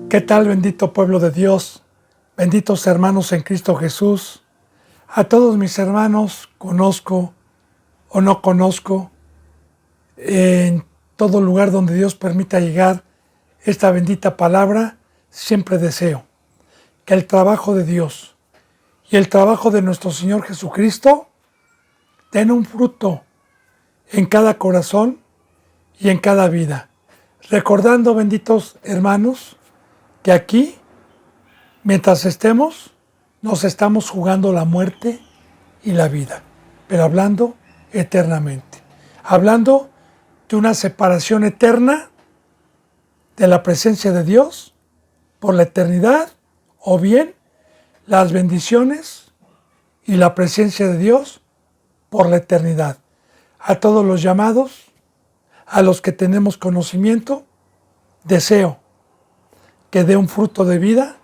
¿Qué tal, bendito pueblo de Dios? Benditos hermanos en Cristo Jesús. A todos mis hermanos, conozco o no conozco, en todo lugar donde Dios permita llegar esta bendita palabra, siempre deseo que el trabajo de Dios y el trabajo de nuestro Señor Jesucristo den un fruto en cada corazón y en cada vida. Recordando, benditos hermanos, que aquí, mientras estemos, nos estamos jugando la muerte y la vida, pero hablando eternamente, hablando de una separación eterna de la presencia de Dios por la eternidad, o bien las bendiciones y la presencia de Dios por la eternidad. A todos los llamados, a los que tenemos conocimiento, deseo que dé un fruto de vida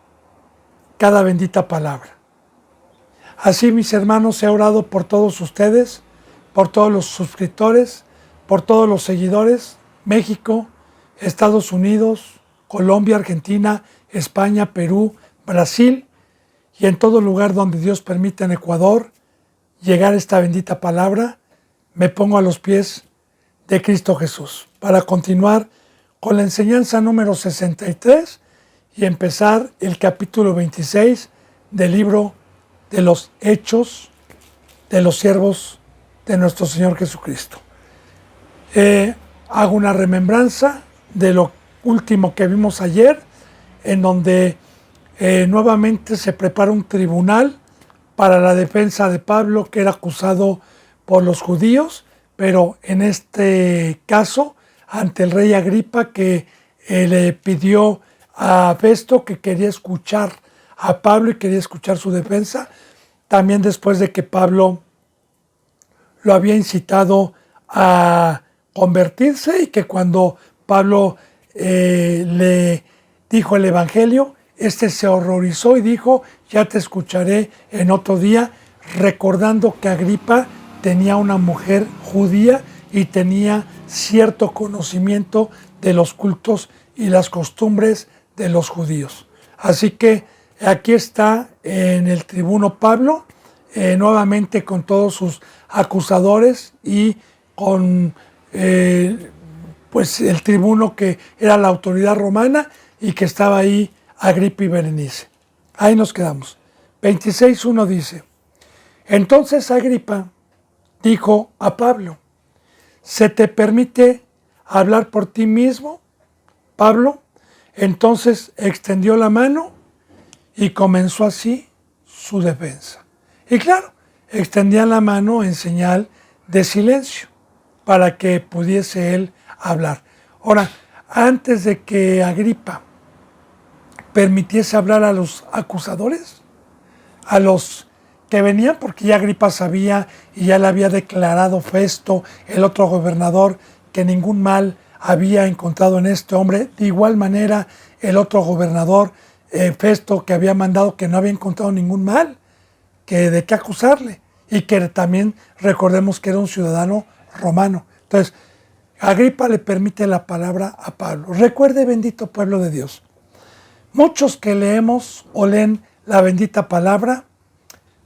cada bendita palabra. Así, mis hermanos, he orado por todos ustedes, por todos los suscriptores, por todos los seguidores, México, Estados Unidos, Colombia, Argentina, España, Perú, Brasil y en todo lugar donde Dios permita, en Ecuador, llegar esta bendita palabra. Me pongo a los pies de Cristo Jesús para continuar con la enseñanza número 63 y empezar el capítulo 26 del libro de los Hechos de los Siervos de nuestro Señor Jesucristo. Hago una remembranza de lo último que vimos ayer, en donde nuevamente se prepara un tribunal para la defensa de Pablo, que era acusado por los judíos, pero en este caso ante el rey Agripa, que le pidió a Festo que quería escuchar a Pablo y quería escuchar su defensa, también después de que Pablo lo había incitado a convertirse y que cuando Pablo le dijo el evangelio, se horrorizó y dijo: ya te escucharé en otro día, recordando que Agripa tenía una mujer judía y tenía cierto conocimiento de los cultos y las costumbres de los judíos. Así que aquí está en el tribuno Pablo, nuevamente con todos sus acusadores y con pues el tribuno que era la autoridad romana y que estaba ahí, Agripa y Berenice. Ahí nos quedamos. 26:1 dice: entonces Agripa dijo a Pablo: ¿se te permite hablar por ti mismo? Pablo entonces extendió la mano y comenzó así su defensa. Y claro, extendía la mano en señal de silencio para que pudiese él hablar. Ahora, antes de que Agripa permitiese hablar a los acusadores, a los que venían, porque ya Agripa sabía y ya le había declarado Festo, el otro gobernador, que ningún mal había encontrado en este hombre. De igual manera, el otro gobernador, Festo, que había mandado, que no había encontrado ningún mal, que de qué acusarle, y que también recordemos que era un ciudadano romano. Entonces, Agripa le permite la palabra a Pablo. Recuerde, bendito pueblo de Dios, muchos que leemos o leen la bendita palabra,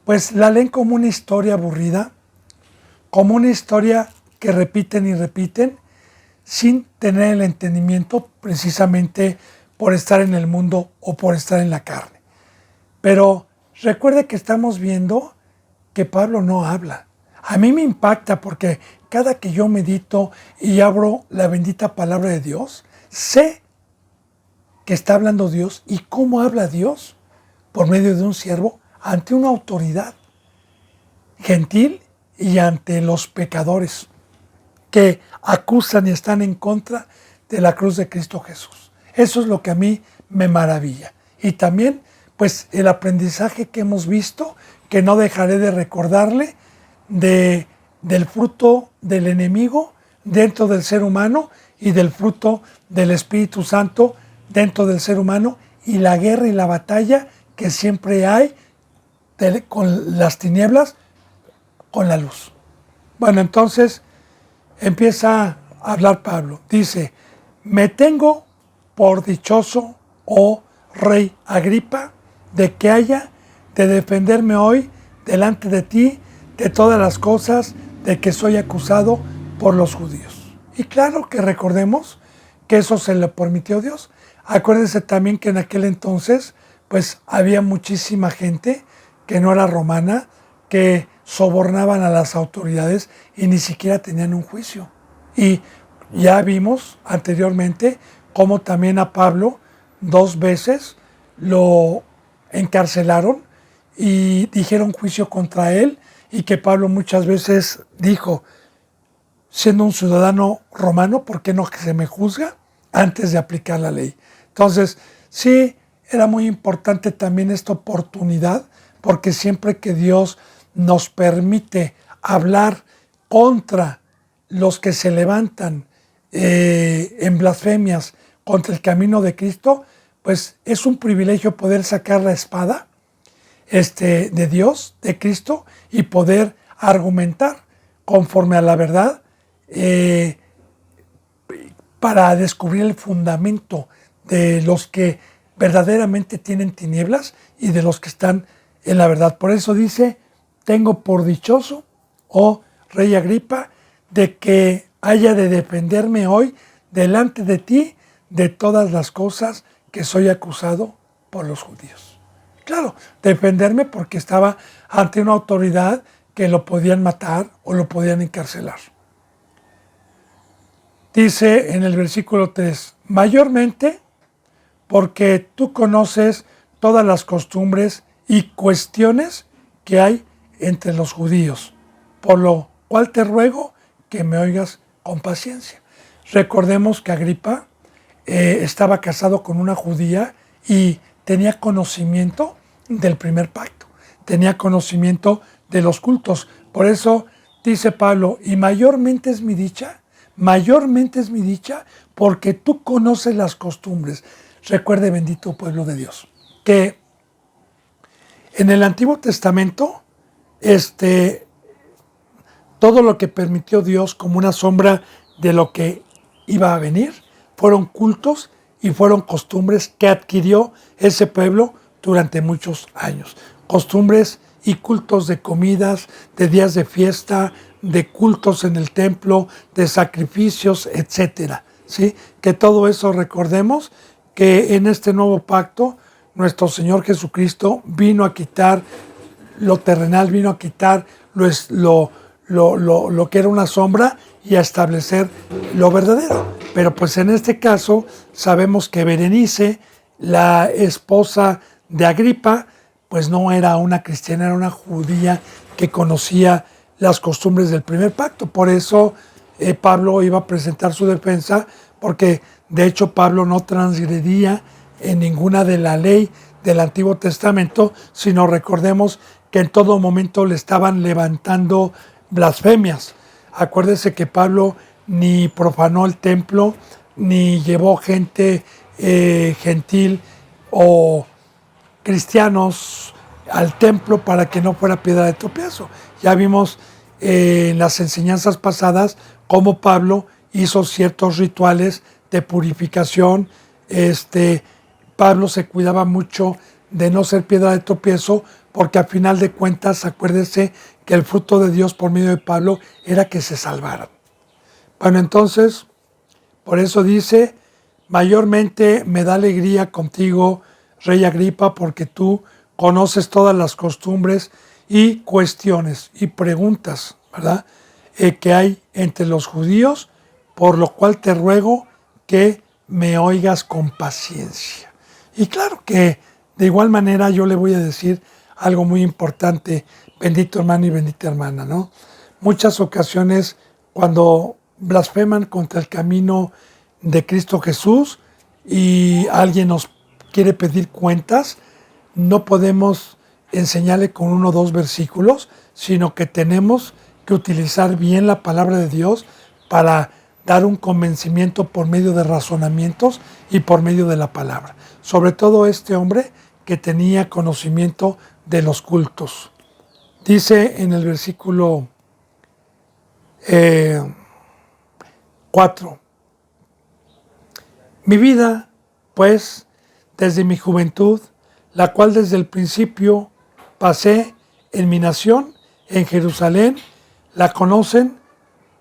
pues la leen como una historia aburrida, como una historia que repiten y repiten, sin tener el entendimiento, precisamente por estar en el mundo o por estar en la carne. Pero recuerde que estamos viendo que Pablo no habla. A mí me impacta porque cada que yo medito y abro la bendita palabra de Dios, sé que está hablando Dios. ¿Y cómo habla Dios? Por medio de un siervo ante una autoridad gentil y ante los pecadores que acusan y están en contra de la cruz de Cristo Jesús. Eso es lo que a mí me maravilla. Y también, pues, el aprendizaje que hemos visto, que no dejaré de recordarle, del fruto del enemigo dentro del ser humano y del fruto del Espíritu Santo dentro del ser humano, y la guerra y la batalla que siempre hay con las tinieblas, con la luz. Bueno, entonces empieza a hablar Pablo. Dice: me tengo por dichoso o rey Agripa, de que haya de defenderme hoy delante de ti de todas las cosas de que soy acusado por los judíos. Y claro que recordemos que eso se le permitió Dios. Acuérdense también que en aquel entonces pues había muchísima gente que no era romana, que sobornaban a las autoridades y ni siquiera tenían un juicio. Y ya vimos anteriormente cómo también a Pablo 2 veces lo encarcelaron y dijeron juicio contra él, y que Pablo muchas veces dijo, siendo un ciudadano romano, ¿por qué no que se me juzga antes de aplicar la ley? Entonces, sí, era muy importante también esta oportunidad, porque siempre que Dios nos permite hablar contra los que se levantan en blasfemias contra el camino de Cristo, pues es un privilegio poder sacar la espada de Dios, de Cristo, y poder argumentar conforme a la verdad para descubrir el fundamento de los que verdaderamente tienen tinieblas y de los que están en la verdad. Por eso dice, tengo por dichoso, oh rey Agripa, de que haya de defenderme hoy delante de ti de todas las cosas que soy acusado por los judíos. Claro, defenderme porque estaba ante una autoridad que lo podían matar o lo podían encarcelar. Dice en el versículo 3, mayormente porque tú conoces todas las costumbres y cuestiones que hay entre los judíos, por lo cual te ruego que me oigas con paciencia. Recordemos que Agripa estaba casado con una judía y tenía conocimiento del primer pacto, tenía conocimiento de los cultos. Por eso dice Pablo, y mayormente es mi dicha, porque tú conoces las costumbres. Recuerde, bendito pueblo de Dios, que en el Antiguo Testamento, todo lo que permitió Dios como una sombra de lo que iba a venir, fueron cultos y fueron costumbres que adquirió ese pueblo durante muchos años. Costumbres y cultos de comidas, de días de fiesta, de cultos en el templo, de sacrificios, etcétera. ¿Sí? Que todo eso recordemos que en este nuevo pacto nuestro Señor Jesucristo vino a quitar lo terrenal, vino a quitar lo que era una sombra y a establecer lo verdadero. Pero pues en este caso sabemos que Berenice, la esposa de Agripa, pues no era una cristiana, era una judía que conocía las costumbres del primer pacto. Por eso Pablo iba a presentar su defensa, porque de hecho Pablo no transgredía en ninguna de la ley del Antiguo Testamento, sino recordemos que en todo momento le estaban levantando blasfemias. Acuérdese que Pablo ni profanó el templo, ni llevó gente gentil o cristianos al templo para que no fuera piedra de tropiezo. Ya vimos en las enseñanzas pasadas cómo Pablo hizo ciertos rituales de purificación. Pablo se cuidaba mucho de no ser piedra de tropiezo, porque al final de cuentas, acuérdese que el fruto de Dios por medio de Pablo era que se salvaran. Bueno, entonces, por eso dice, mayormente me da alegría contigo, rey Agripa, porque tú conoces todas las costumbres y cuestiones y preguntas, ¿verdad?, que hay entre los judíos, por lo cual te ruego que me oigas con paciencia. Y claro que de igual manera yo le voy a decir algo muy importante, bendito hermano y bendita hermana, ¿no? Muchas ocasiones cuando blasfeman contra el camino de Cristo Jesús y alguien nos quiere pedir cuentas, no podemos enseñarle con 1 o 2 versículos, sino que tenemos que utilizar bien la palabra de Dios para dar un convencimiento por medio de razonamientos y por medio de la palabra. Sobre todo este hombre que tenía conocimiento de los cultos. Dice en el versículo 4, mi vida, pues, desde mi juventud, la cual desde el principio pasé en mi nación, en Jerusalén, la conocen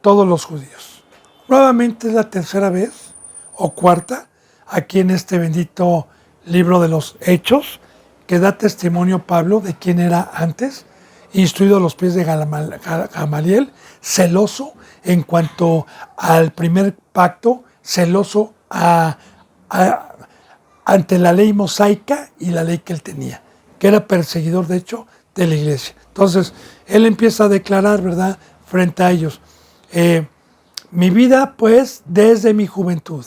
todos los judíos. Nuevamente es la tercera vez o cuarta aquí en este bendito libro de los Hechos que da testimonio Pablo de quién era antes, instruido a los pies de Gamaliel, celoso en cuanto al primer pacto, celoso ante la ley mosaica y la ley que él tenía, que era perseguidor, de hecho, de la iglesia. Entonces, él empieza a declarar, ¿verdad?, frente a ellos, mi vida, pues, desde mi juventud,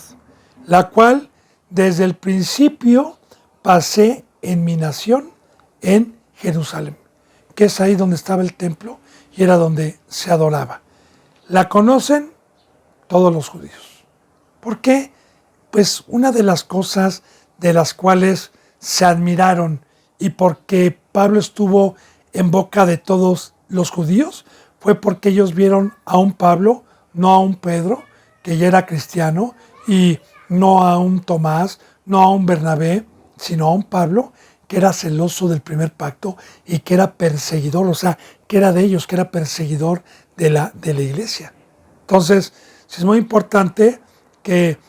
la cual desde el principio pasé en mi nación, en Jerusalén, que es ahí donde estaba el templo y era donde se adoraba. La conocen todos los judíos. ¿Por qué? Pues una de las cosas de las cuales se admiraron y porque Pablo estuvo en boca de todos los judíos fue porque ellos vieron a un Pablo, no a un Pedro, que ya era cristiano, y no a un Tomás, no a un Bernabé, sino a un Pablo que era celoso del primer pacto y que era perseguidor, o sea, que era de ellos, que era perseguidor de la iglesia. Entonces, es muy importante que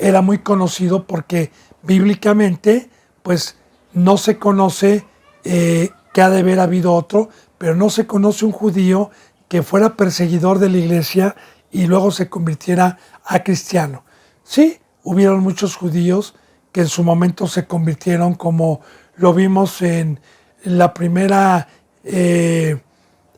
era muy conocido porque bíblicamente, pues no se conoce que ha de haber habido otro, pero no se conoce un judío que fuera perseguidor de la iglesia y luego se convirtiera a cristiano. Sí, hubieron muchos judíos que en su momento se convirtieron, como lo vimos en la primera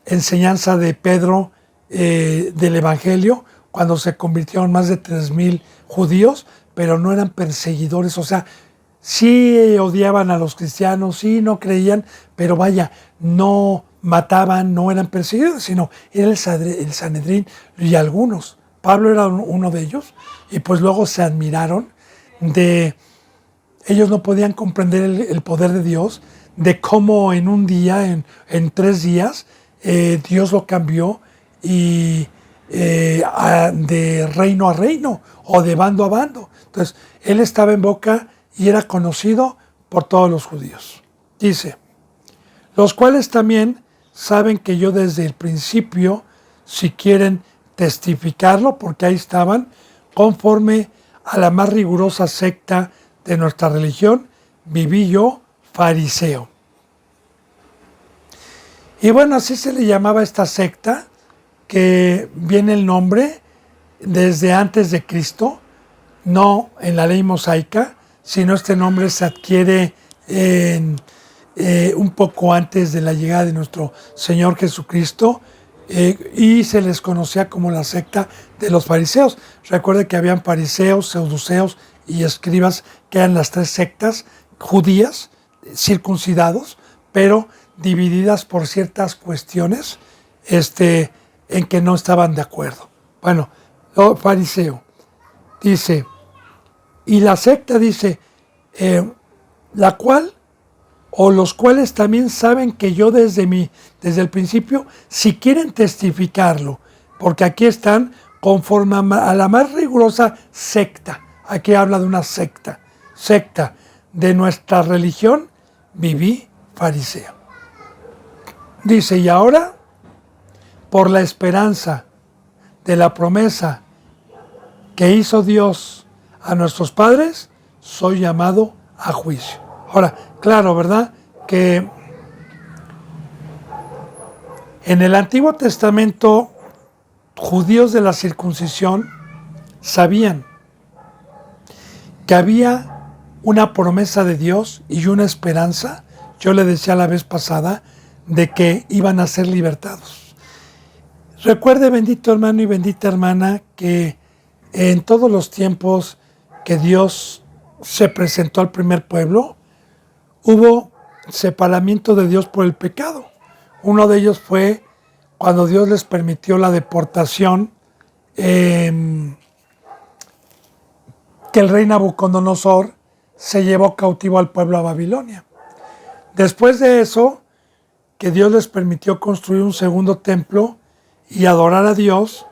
enseñanza de Pedro del Evangelio, cuando se convirtieron más de 3,000 judíos, pero no eran perseguidores, o sea, sí odiaban a los cristianos, sí no creían, pero vaya, no mataban, no eran perseguidores, sino era el Sanedrín y algunos. Pablo era uno de ellos, y pues luego se admiraron de... Ellos no podían comprender el poder de Dios, de cómo en un día, en 3 días, Dios lo cambió y de reino a reino o de bando a bando. Entonces, él estaba en boca y era conocido por todos los judíos. Dice, los cuales también saben que yo desde el principio, si quieren testificarlo, porque ahí estaban, conforme a la más rigurosa secta de nuestra religión, viví yo fariseo. Y bueno, así se le llamaba esta secta, que viene el nombre desde antes de Cristo, no en la ley mosaica, sino este nombre se adquiere un poco antes de la llegada de nuestro Señor Jesucristo, y se les conocía como la secta de los fariseos. Recuerde que habían fariseos, saduceos y escribas, que eran las 3 sectas judías, circuncidados, pero divididas por ciertas cuestiones en que no estaban de acuerdo. Bueno, fariseo dice, y la secta dice, la cual, o los cuales también saben que yo desde el principio, si quieren testificarlo, porque aquí están conforme a la más rigurosa secta, aquí habla de una secta de nuestra religión, viví fariseo. Dice, y ahora, por la esperanza de la promesa que hizo Dios a nuestros padres, soy llamado a juicio. Ahora, claro, ¿verdad? Que en el Antiguo Testamento, judíos de la circuncisión sabían que había una promesa de Dios y una esperanza, yo le decía la vez pasada, de que iban a ser libertados. Recuerde, bendito hermano y bendita hermana, que en todos los tiempos que Dios se presentó al primer pueblo, hubo separamiento de Dios por el pecado. Uno de ellos fue cuando Dios les permitió la deportación, que el rey Nabucodonosor se llevó cautivo al pueblo a Babilonia. Después de eso, que Dios les permitió construir un segundo templo y adorar a Dios,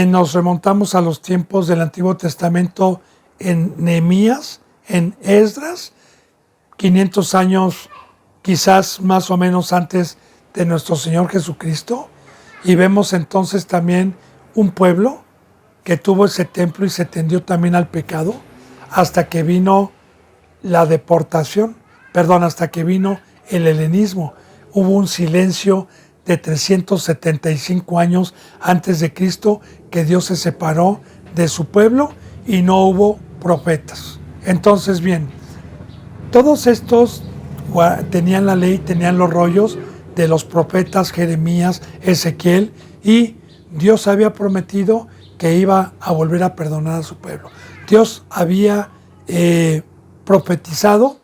nos remontamos a los tiempos del Antiguo Testamento en Nehemías, en Esdras, 500 años quizás más o menos antes de nuestro Señor Jesucristo, y vemos entonces también un pueblo que tuvo ese templo y se tendió también al pecado hasta que vino la deportación, hasta que vino el helenismo. Hubo un silencio de 375 años antes de Cristo que Dios se separó de su pueblo y no hubo profetas. Entonces, bien, todos estos tenían la ley, tenían los rollos de los profetas Jeremías, Ezequiel, y Dios había prometido que iba a volver a perdonar a su pueblo. Dios había profetizado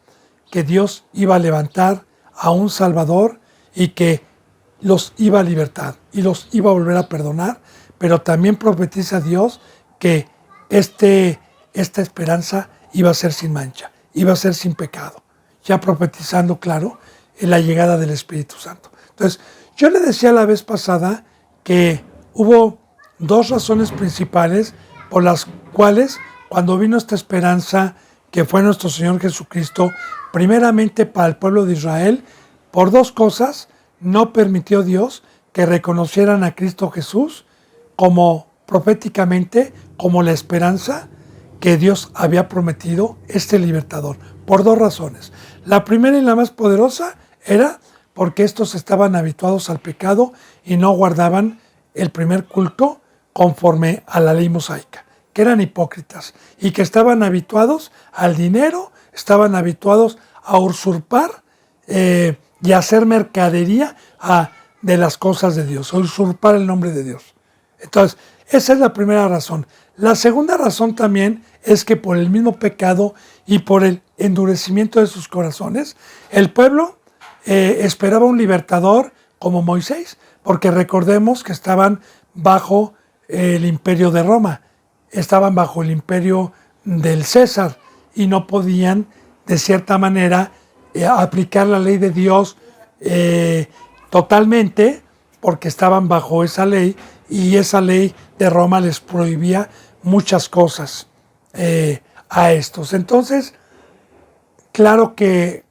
que Dios iba a levantar a un Salvador y que los iba a libertar y los iba a volver a perdonar, pero también profetiza Dios que esta esperanza iba a ser sin mancha, iba a ser sin pecado, ya profetizando, claro, en la llegada del Espíritu Santo. Entonces, yo le decía la vez pasada que hubo dos razones principales por las cuales cuando vino esta esperanza que fue nuestro Señor Jesucristo, primeramente para el pueblo de Israel, por dos cosas no permitió Dios que reconocieran a Cristo Jesús como proféticamente, como la esperanza que Dios había prometido, este libertador, por dos razones. La primera y la más poderosa era porque estos estaban habituados al pecado y no guardaban el primer culto conforme a la ley mosaica, que eran hipócritas y que estaban habituados al dinero, estaban habituados a usurpar y a hacer mercadería de las cosas de Dios, a usurpar el nombre de Dios. Entonces, esa es la primera razón. La segunda razón también es que por el mismo pecado y por el endurecimiento de sus corazones, el pueblo esperaba un libertador como Moisés, porque recordemos que estaban bajo el imperio de Roma, estaban bajo el imperio del César y no podían, de cierta manera, aplicar la ley de Dios totalmente, porque estaban bajo esa ley y esa ley de Roma les prohibía muchas cosas a estos. Entonces, claro que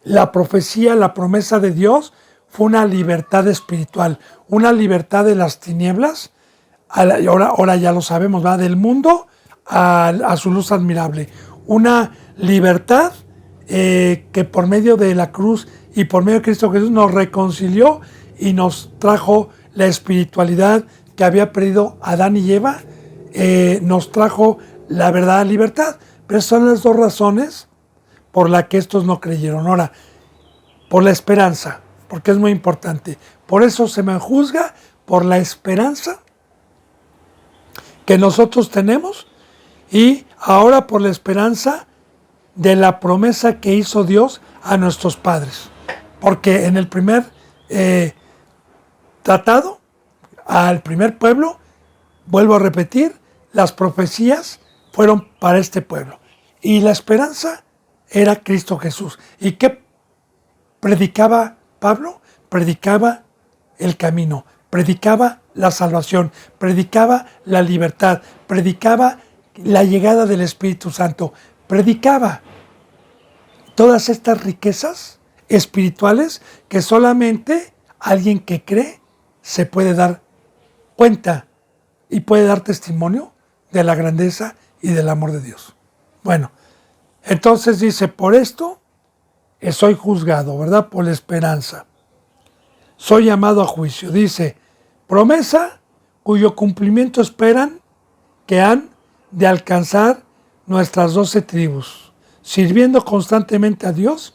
la profecía, la promesa de Dios fue una libertad espiritual, una libertad de las tinieblas, ahora ya lo sabemos, ¿verdad? Del mundo a su luz admirable. Una libertad que por medio de la cruz y por medio de Cristo Jesús nos reconcilió y nos trajo la espiritualidad que había perdido Adán y Eva, nos trajo la verdadera libertad. Pero son las dos razones por las que estos no creyeron. Ahora, por la esperanza, porque es muy importante. Por eso se me juzga por la esperanza que nosotros tenemos y ahora por la esperanza de la promesa que hizo Dios a nuestros padres. Porque en el primer tratado, al primer pueblo, vuelvo a repetir, las profecías fueron para este pueblo. Y la esperanza era Cristo Jesús. ¿Y qué predicaba Pablo? Predicaba el camino, predicaba la salvación, predicaba la libertad, predicaba la llegada del Espíritu Santo, predicaba todas estas riquezas espirituales que solamente alguien que cree se puede dar cuenta y puede dar testimonio de la grandeza y del amor de Dios. Bueno, entonces dice, por esto soy juzgado, ¿verdad? Por la esperanza. Soy llamado a juicio. Dice, promesa cuyo cumplimiento esperan que han de alcanzar nuestras 12 tribus, sirviendo constantemente a Dios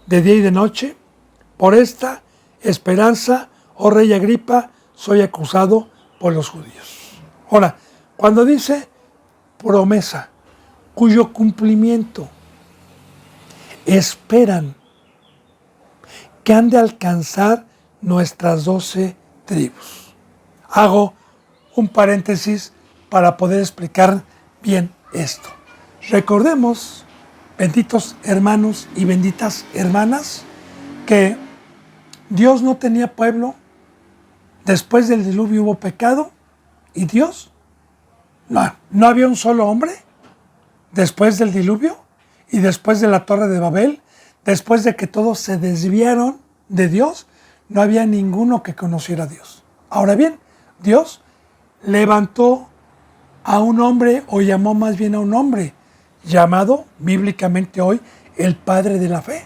de día y de noche. Por esta esperanza, oh rey Agripa, soy acusado por los judíos. Ahora, cuando dice promesa, cuyo cumplimiento esperan que han de alcanzar nuestras 12 tribus. Hago un paréntesis para poder explicar bien esto. Recordemos, benditos hermanos y benditas hermanas, que Dios no tenía pueblo. Después del diluvio hubo pecado y Dios, no había un solo hombre después del diluvio. y después de la Torre de Babel, después de que todos se desviaron de Dios, no había ninguno que conociera a Dios. Ahora bien, Dios levantó a un hombre, o llamó más bien a un hombre, llamado bíblicamente hoy el padre de la fe,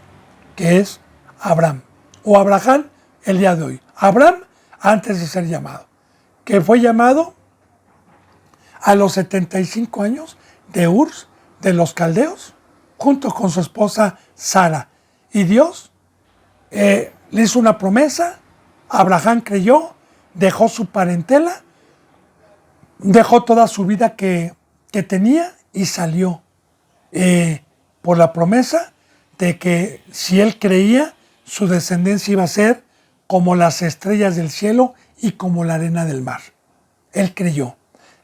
que es Abraham, o Abraham el día de hoy. Abraham antes de ser llamado, que fue llamado a los 75 años de Ur de los Caldeos, junto con su esposa Sara. Y Dios le hizo una promesa, Abraham creyó, dejó su parentela, dejó toda su vida que tenía y salió por la promesa de que si él creía, su descendencia iba a ser como las estrellas del cielo y como la arena del mar. Él creyó.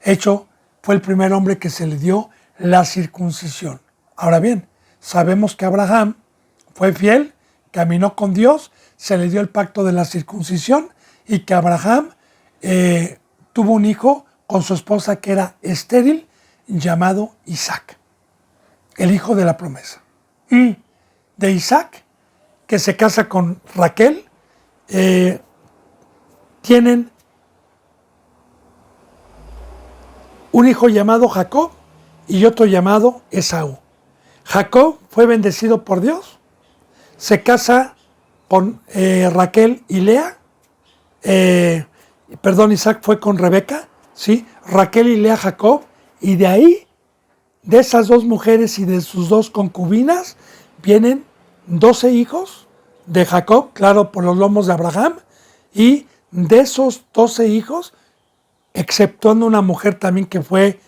Hecho, fue el primer hombre que se le dio la circuncisión. Ahora bien, sabemos que Abraham fue fiel, caminó con Dios, se le dio el pacto de la circuncisión y que Abraham tuvo un hijo con su esposa que era estéril, llamado Isaac, el hijo de la promesa. Y de Isaac, que se casa con Raquel, tienen un hijo llamado Jacob y otro llamado Esaú. Jacob fue bendecido por Dios, se casa con Raquel y Lea, Isaac fue con Rebeca, ¿sí? Raquel y Lea Jacob, y de ahí, de esas dos mujeres y de sus dos concubinas, vienen 12 hijos de Jacob, claro, por los lomos de Abraham, y de esos 12 hijos, exceptuando una mujer también que fue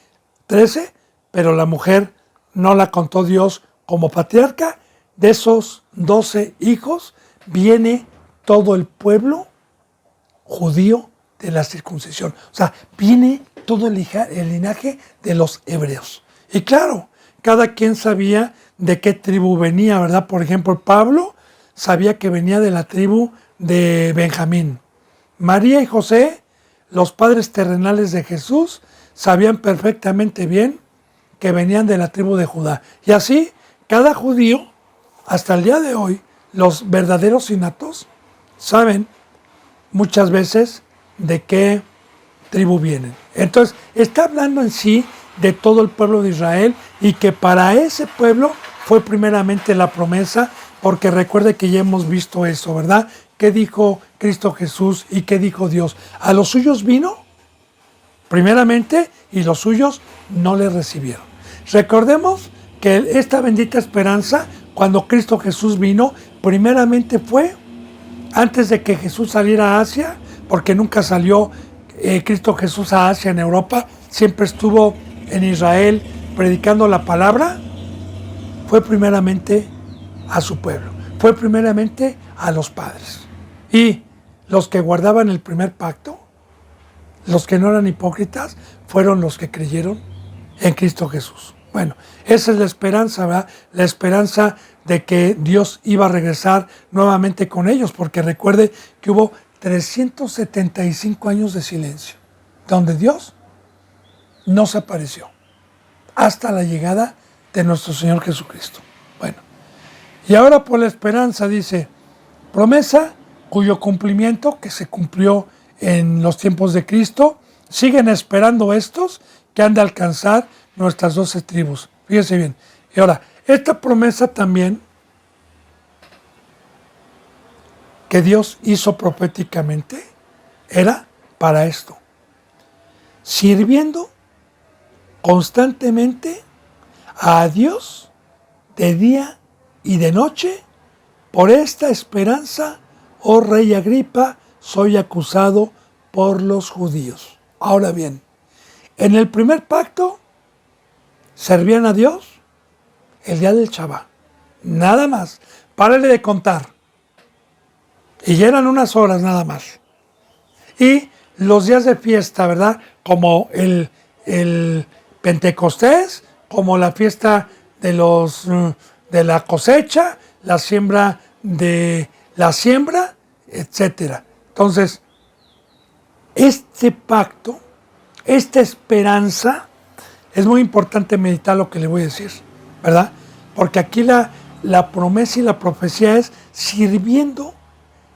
13, pero la mujer no la contó Dios como patriarca, de esos 12 hijos viene todo el pueblo judío de la circuncisión. O sea, viene todo el linaje de los hebreos. Y claro, cada quien sabía de qué tribu venía, ¿verdad? Por ejemplo, Pablo sabía que venía de la tribu de Benjamín. María y José, los padres terrenales de Jesús, sabían perfectamente bien que venían de la tribu de Judá. Y así, cada judío, hasta el día de hoy, los verdaderos innatos, saben muchas veces de qué tribu vienen. Entonces, está hablando en sí de todo el pueblo de Israel y que para ese pueblo fue primeramente la promesa, porque recuerde que ya hemos visto eso, ¿verdad? ¿Qué dijo Cristo Jesús y qué dijo Dios? A los suyos vino, primeramente, y los suyos no le recibieron. Recordemos que esta bendita esperanza, cuando Cristo Jesús vino, primeramente fue antes de que Jesús saliera a Asia, porque nunca salió Cristo Jesús a Asia en Europa, siempre estuvo en Israel predicando la palabra, fue primeramente a su pueblo, fue primeramente a los padres. Y los que guardaban el primer pacto, los que no eran hipócritas, fueron los que creyeron en Cristo Jesús. Bueno, esa es la esperanza, ¿verdad? La esperanza de que Dios iba a regresar nuevamente con ellos, porque recuerde que hubo 375 años de silencio, donde Dios no se apareció, hasta la llegada de nuestro Señor Jesucristo. Bueno, y ahora por la esperanza dice, promesa cuyo cumplimiento, que se cumplió en los tiempos de Cristo, siguen esperando estos que han de alcanzar nuestras 12 tribus. Fíjense bien. Y ahora, esta promesa también que Dios hizo proféticamente era para esto. Sirviendo constantemente a Dios de día y de noche, por esta esperanza, oh rey Agripa, soy acusado por los judíos. Ahora bien, en el primer pacto, servían a Dios el día del Shabbat. Nada más. Párale de contar. Y ya eran unas horas nada más. Y los días de fiesta, ¿verdad? Como el Pentecostés, como la fiesta de la cosecha, la siembra de la siembra, etcétera. Entonces, este pacto, esta esperanza, es muy importante meditar lo que le voy a decir, ¿verdad? Porque aquí la promesa y la profecía es sirviendo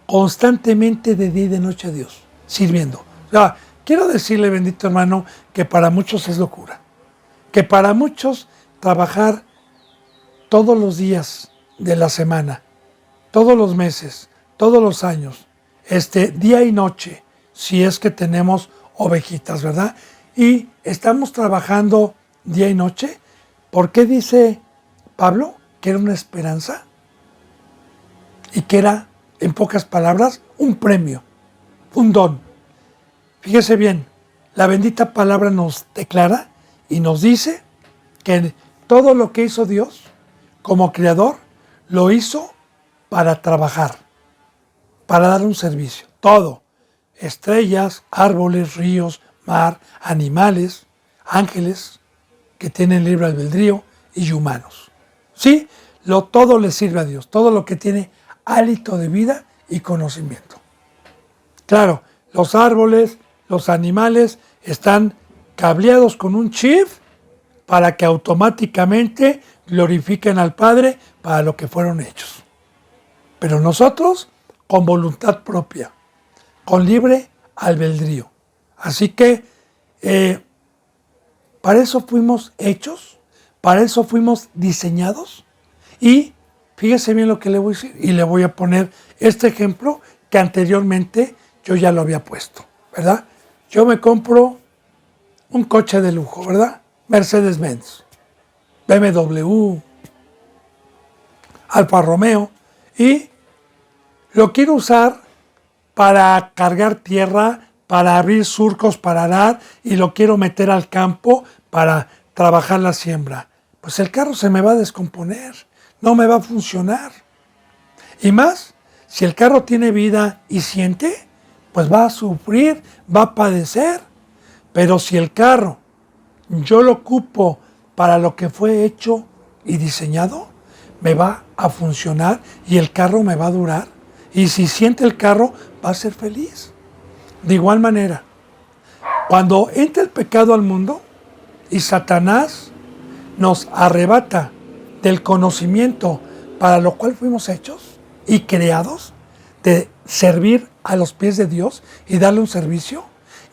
constantemente de día y de noche a Dios. Sirviendo. O sea, quiero decirle, bendito hermano, que para muchos es locura. Que para muchos trabajar todos los días de la semana, todos los meses, todos los años, día y noche, si es que tenemos ovejitas, ¿verdad? Y estamos trabajando día y noche. ¿Por qué dice Pablo que era una esperanza? Y que era, en pocas palabras, un premio, un don. Fíjese bien, la bendita palabra nos declara y nos dice que todo lo que hizo Dios como creador, lo hizo para trabajar, para dar un servicio. Todo. Estrellas, árboles, ríos, mar, animales, ángeles que tienen libre albedrío y humanos. Sí, todo le sirve a Dios, todo lo que tiene hálito de vida y conocimiento. Claro, los árboles, los animales están cableados con un chip para que automáticamente glorifiquen al Padre para lo que fueron hechos. Pero nosotros con voluntad propia, con libre albedrío. Así que para eso fuimos hechos, para eso fuimos diseñados. Y fíjese bien lo que le voy a decir, y le voy a poner este ejemplo que anteriormente yo ya lo había puesto, ¿verdad? Yo me compro un coche de lujo, ¿verdad? Mercedes-Benz, BMW, Alfa Romeo, y lo quiero usar para cargar tierra, para abrir surcos para arar, y lo quiero meter al campo para trabajar la siembra. Pues el carro se me va a descomponer, no me va a funcionar. Y más, si el carro tiene vida y siente, pues va a sufrir, va a padecer. Pero si el carro yo lo ocupo para lo que fue hecho y diseñado, me va a funcionar y el carro me va a durar. Y si siente el carro, va a ser feliz. De igual manera, cuando entra el pecado al mundo y Satanás nos arrebata del conocimiento para lo cual fuimos hechos y creados, de servir a los pies de Dios y darle un servicio,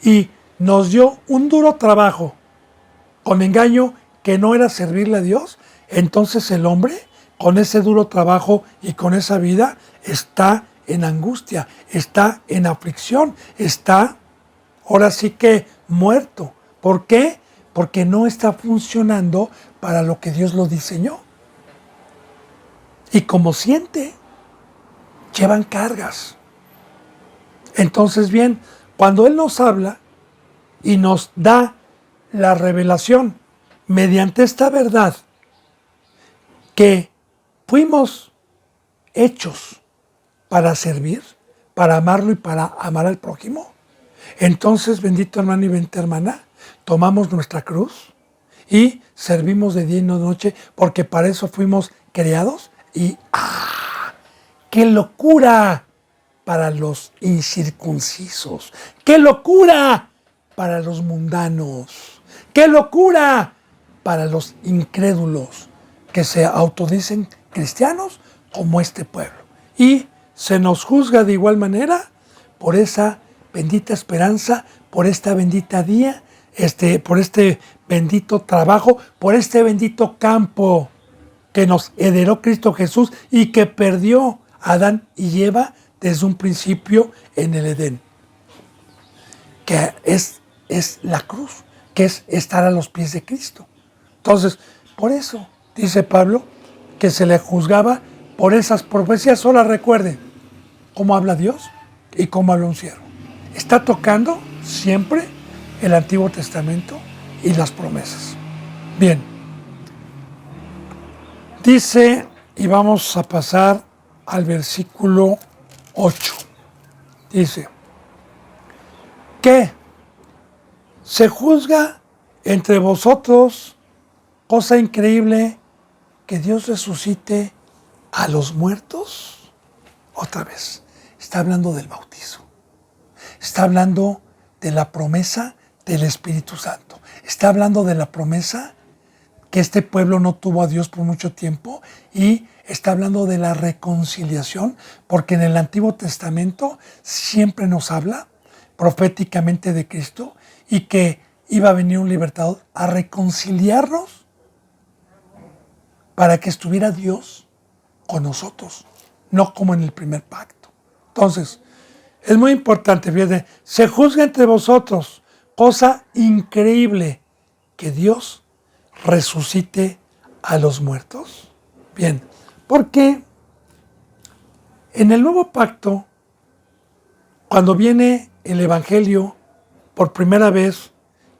y nos dio un duro trabajo con engaño que no era servirle a Dios, entonces el hombre con ese duro trabajo y con esa vida está en angustia, está en aflicción, está ahora sí que muerto. ¿Por qué? Porque no está funcionando para lo que Dios lo diseñó. Y como siente, llevan cargas. Entonces bien, cuando Él nos habla y nos da la revelación mediante esta verdad que fuimos hechos para servir, para amarlo y para amar al prójimo, entonces, bendito hermano y bendita hermana, tomamos nuestra cruz y servimos de día y de noche, porque para eso fuimos creados. Y ¡qué locura para los incircuncisos! ¡Qué locura para los mundanos! ¡Qué locura para los incrédulos que se autodicen cristianos como este pueblo! Y se nos juzga de igual manera por esa bendita esperanza, por esta bendita día, por este bendito trabajo, por este bendito campo que nos heredó Cristo Jesús y que perdió Adán y Eva desde un principio en el Edén, que es la cruz, que es estar a los pies de Cristo. Entonces, por eso dice Pablo que se le juzgaba por esas profecías. Ahora recuerden cómo habla Dios y cómo habla un siervo. Está tocando siempre el Antiguo Testamento y las promesas. Bien, dice, y vamos a pasar al versículo 8. Dice, ¿qué? ¿Se juzga entre vosotros, cosa increíble, que Dios resucite a los muertos? Otra vez, está hablando del bautizo. Está hablando de la promesa del Espíritu Santo. Está hablando de la promesa que este pueblo no tuvo a Dios por mucho tiempo, y está hablando de la reconciliación, porque en el Antiguo Testamento siempre nos habla proféticamente de Cristo y que iba a venir un libertador a reconciliarnos para que estuviera Dios con nosotros, no como en el primer pacto. Entonces, es muy importante, fíjate, se juzga entre vosotros, cosa increíble, que Dios resucite a los muertos. Bien, porque en el nuevo pacto, cuando viene el Evangelio por primera vez,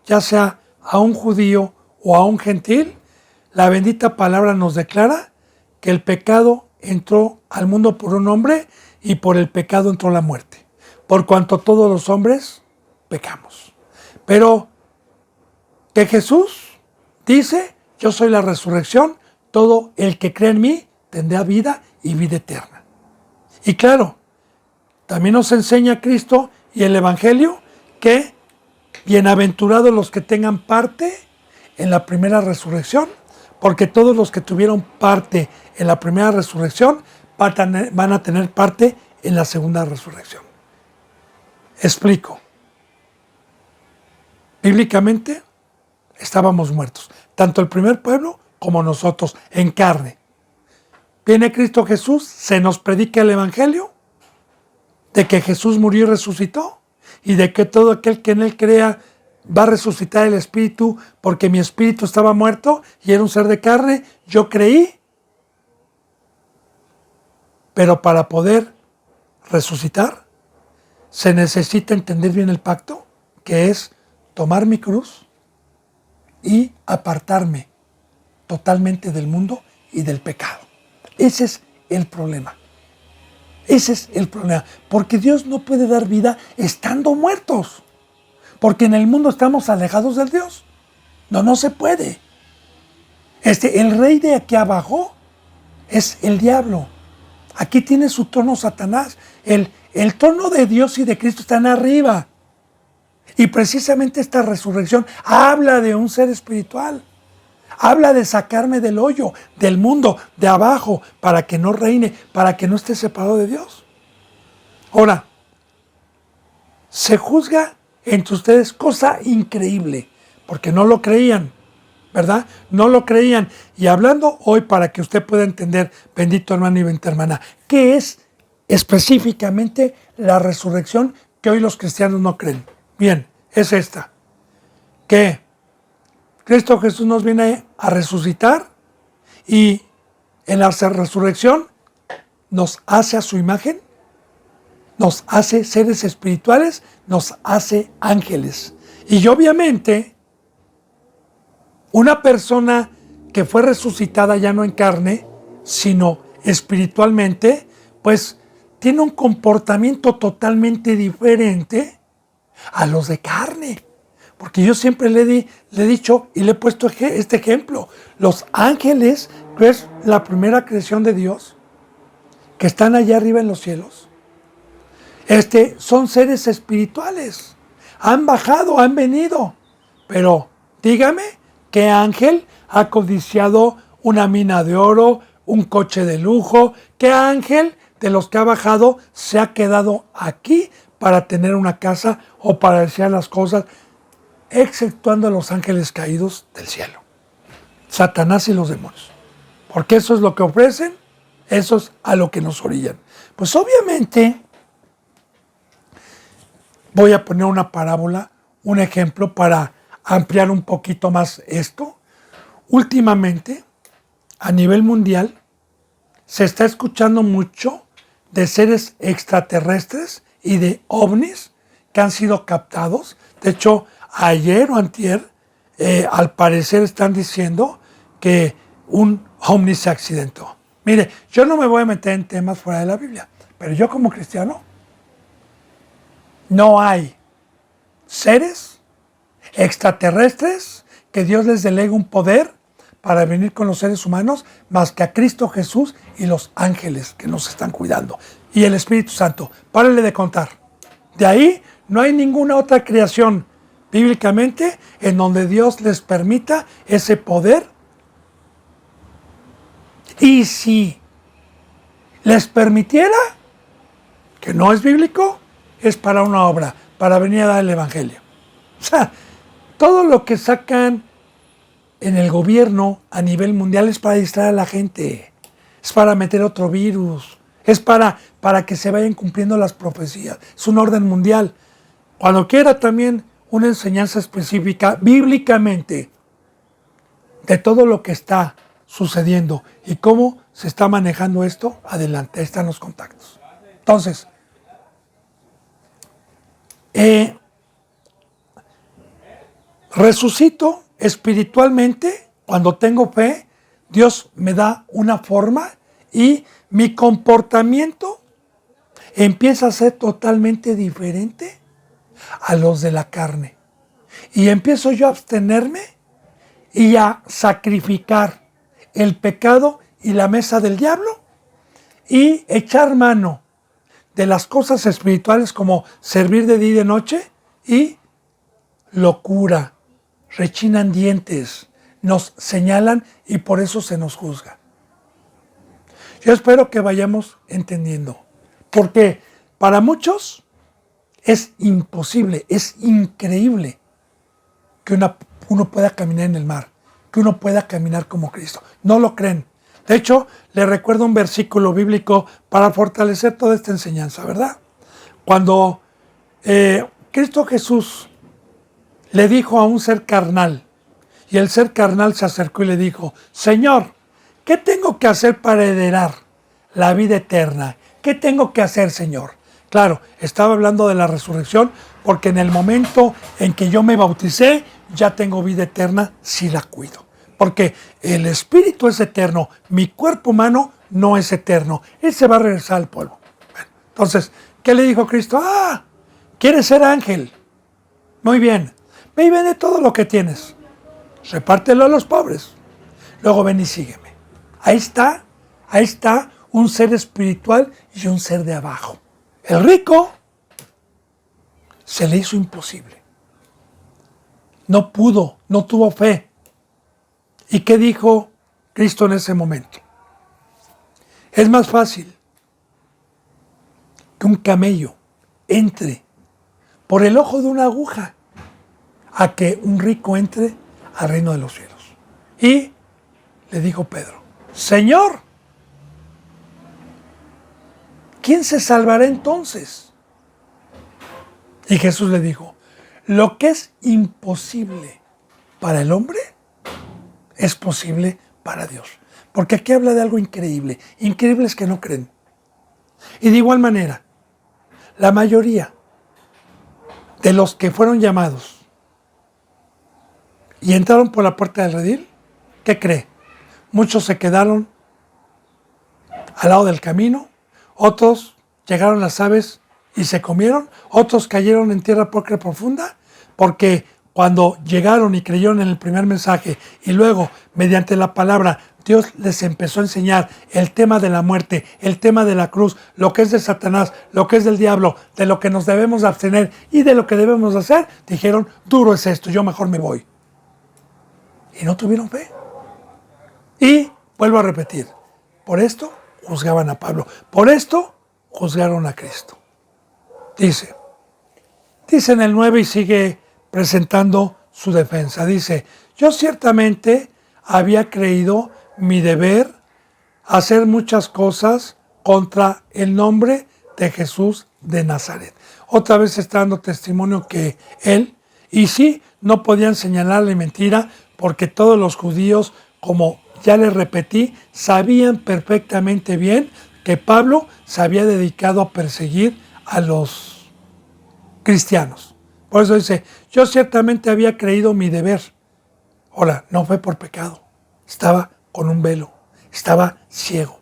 ya sea a un judío o a un gentil, la bendita palabra nos declara que el pecado entró al mundo por un hombre y por el pecado entró la muerte, por cuanto todos los hombres pecamos. Pero que Jesús dice: yo soy la resurrección, todo el que cree en mí tendrá vida y vida eterna. Y claro, también nos enseña Cristo y el Evangelio que bienaventurados los que tengan parte en la primera resurrección, porque todos los que tuvieron parte en la primera resurrección van a tener parte en la segunda resurrección. Explico. Bíblicamente estábamos muertos, tanto el primer pueblo como nosotros, en carne. Viene Cristo Jesús, se nos predica el Evangelio de que Jesús murió y resucitó, y de que todo aquel que en él crea va a resucitar el espíritu, porque mi espíritu estaba muerto y era un ser de carne. Yo creí, pero para poder resucitar se necesita entender bien el pacto, que es tomar mi cruz y apartarme totalmente del mundo y del pecado. Ese es el problema. Ese es el problema. Porque Dios no puede dar vida estando muertos. Porque en el mundo estamos alejados del Dios. No se puede. El rey de aquí abajo es el diablo. Aquí tiene su trono Satanás. El trono de Dios y de Cristo están arriba. Y precisamente esta resurrección habla de un ser espiritual. Habla de sacarme del hoyo, del mundo, de abajo, para que no reine, para que no esté separado de Dios. Ahora, se juzga entre ustedes, cosa increíble, porque no lo creían, ¿verdad? No lo creían. Y hablando hoy, para que usted pueda entender, bendito hermano y bendita hermana, ¿qué es específicamente la resurrección que hoy los cristianos no creen? Bien, es esta, que Cristo Jesús nos viene a resucitar y en la resurrección nos hace a su imagen, nos hace seres espirituales, nos hace ángeles. Y obviamente, una persona que fue resucitada ya no en carne, sino espiritualmente, pues tiene un comportamiento totalmente diferente a los de carne. Porque yo siempre le he dicho y le he puesto este ejemplo. Los ángeles, que es la primera creación de Dios, que están allá arriba en los cielos, son seres espirituales. Han bajado, han venido. Pero dígame, ¿qué ángel ha codiciado una mina de oro, un coche de lujo? ¿Qué ángel de los que ha bajado se ha quedado aquí para tener una casa o para desear las cosas? Exceptuando a los ángeles caídos del cielo, Satanás y los demonios, porque eso es lo que ofrecen, eso es a lo que nos orillan. Pues obviamente voy a poner una parábola, un ejemplo para ampliar un poquito más esto. Últimamente, a nivel mundial, se está escuchando mucho de seres extraterrestres y de ovnis que han sido captados. De hecho, ayer o antier, al parecer están diciendo que un ovni se accidentó. Mire, yo no me voy a meter en temas fuera de la Biblia, pero yo como cristiano, no hay seres extraterrestres que Dios les delegue un poder para venir con los seres humanos, más que a Cristo Jesús y los ángeles que nos están cuidando. Y el Espíritu Santo. Párale de contar. De ahí no hay ninguna otra creación bíblicamente en donde Dios les permita ese poder Y si les permitiera, que no es bíblico, es para una obra, para venir a dar el evangelio. O sea, todo lo que sacan en el gobierno a nivel mundial es para distraer a la gente, es para meter otro virus, es para que se vayan cumpliendo las profecías. Es un orden mundial. Cuando quiera también una enseñanza específica bíblicamente de todo lo que está sucediendo y cómo se está manejando esto, adelante, ahí están los contactos. Entonces, resucito espiritualmente cuando tengo fe. Dios me da una forma y mi comportamiento empieza a ser totalmente diferente a los de la carne. Y empiezo yo a abstenerme y a sacrificar el pecado y la mesa del diablo y echar mano de las cosas espirituales como servir de día y de noche y locura. Rechinan dientes, nos señalan y por eso se nos juzga. Yo espero que vayamos entendiendo, porque para muchos es imposible, es increíble que uno pueda caminar en el mar, que uno pueda caminar como Cristo. No lo creen. De hecho, les recuerdo un versículo bíblico para fortalecer toda esta enseñanza, ¿verdad? Cuando Cristo Jesús le dijo a un ser carnal, y el ser carnal se acercó y le dijo: Señor, ¿qué tengo que hacer para heredar la vida eterna? ¿Qué tengo que hacer, Señor? Claro, estaba hablando de la resurrección, porque en el momento en que yo me bauticé, ya tengo vida eterna si la cuido. Porque el espíritu es eterno, mi cuerpo humano no es eterno, él se va a regresar al polvo. Bueno, entonces, ¿qué le dijo Cristo? ¿Quieres ser ángel? Muy bien, ve y vende todo lo que tienes, repártelo a los pobres, luego ven y sígueme. Ahí está un ser espiritual y un ser de abajo. El rico se le hizo imposible. No pudo, no tuvo fe. ¿Y qué dijo Cristo en ese momento? Es más fácil que un camello entre por el ojo de una aguja a que un rico entre al reino de los cielos. Y le dijo Pedro: Señor, ¿quién se salvará entonces? Y Jesús le dijo: lo que es imposible para el hombre es posible para Dios. Porque aquí habla de algo increíble. Increíbles que no creen. Y de igual manera, la mayoría de los que fueron llamados y entraron por la puerta del redil, ¿qué cree? Muchos se quedaron al lado del camino, otros llegaron las aves y se comieron, otros cayeron en tierra poco profunda, porque cuando llegaron y creyeron en el primer mensaje y luego, mediante la palabra, Dios les empezó a enseñar el tema de la muerte, el tema de la cruz, lo que es de Satanás, lo que es del diablo, de lo que nos debemos abstener y de lo que debemos hacer, dijeron: duro es esto, yo mejor me voy. Y no tuvieron fe. Y vuelvo a repetir, por esto juzgaban a Pablo, por esto juzgaron a Cristo. Dice en el 9 y sigue presentando su defensa. Dice: yo ciertamente había creído mi deber hacer muchas cosas contra el nombre de Jesús de Nazaret. Otra vez está dando testimonio que él, y sí, no podían señalarle mentira, porque todos los judíos, como ya les repetí, sabían perfectamente bien que Pablo se había dedicado a perseguir a los cristianos. Por eso dice: yo ciertamente había creído mi deber. Ahora, no fue por pecado. Estaba con un velo. Estaba ciego.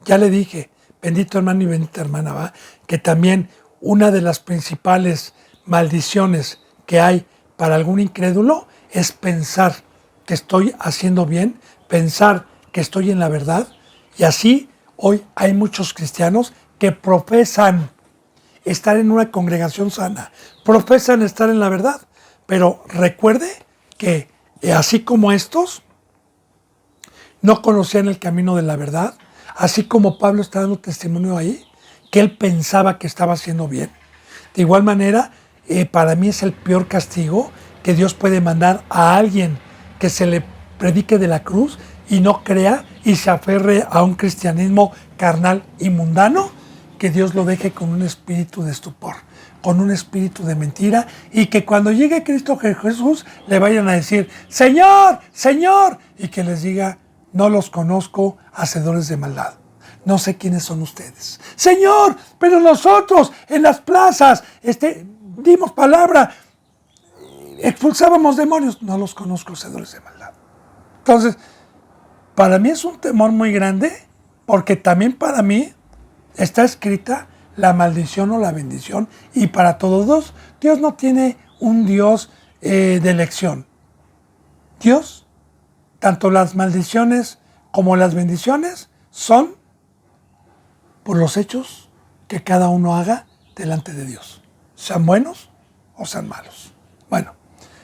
Ya le dije, bendito hermano y bendita hermana, ¿va?, que también una de las principales maldiciones que hay para algún incrédulo es pensar que estoy haciendo bien, pensar que estoy en la verdad. Y así hoy hay muchos cristianos que profesan estar en una congregación sana, profesan estar en la verdad, pero recuerde que así como estos, no conocían el camino de la verdad, así como Pablo está dando testimonio ahí, que él pensaba que estaba haciendo bien. De igual manera, para mí es el peor castigo que Dios puede mandar a alguien que se le predique de la cruz y no crea y se aferre a un cristianismo carnal y mundano, que Dios lo deje con un espíritu de estupor, con un espíritu de mentira, y que cuando llegue Cristo Jesús le vayan a decir, Señor, Señor, y que les diga, no los conozco, hacedores de maldad. No sé quiénes son ustedes. Señor, pero nosotros en las plazas dimos palabra, expulsábamos demonios. No los conozco, hacedores de maldad. Entonces, para mí es un temor muy grande, porque también para mí está escrita la maldición o la bendición, y para todos dos, Dios no tiene un Dios de elección. Dios, tanto las maldiciones como las bendiciones, son por los hechos que cada uno haga delante de Dios, sean buenos o sean malos. Bueno,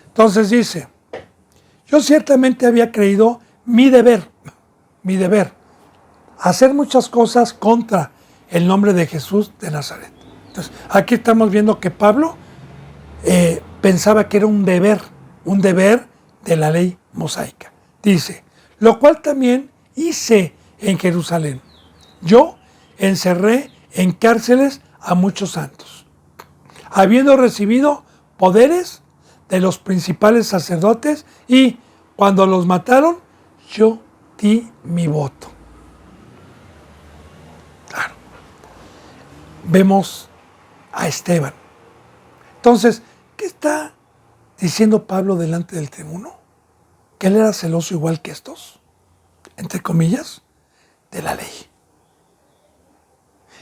entonces dice, yo ciertamente había creído mi deber, hacer muchas cosas contra el nombre de Jesús de Nazaret. Entonces, aquí estamos viendo que Pablo pensaba que era un deber de la ley mosaica. Dice, lo cual también hice en Jerusalén. Yo encerré en cárceles a muchos santos, habiendo recibido poderes de los principales sacerdotes, y cuando los mataron, yo di mi voto. Claro. Vemos a Esteban. Entonces, ¿qué está diciendo Pablo delante del tribuno? Que él era celoso igual que estos, entre comillas, de la ley.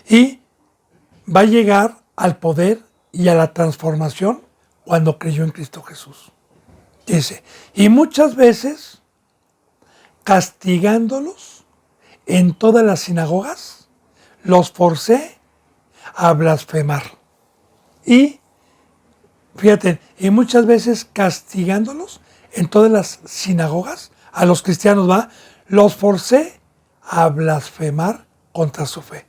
Y va a llegar al poder y a la transformación cuando creyó en Cristo Jesús. Dice, y muchas veces castigándolos en todas las sinagogas, los forcé a blasfemar. Y, fíjate, y muchas veces castigándolos en todas las sinagogas, a los cristianos los forcé a blasfemar contra su fe,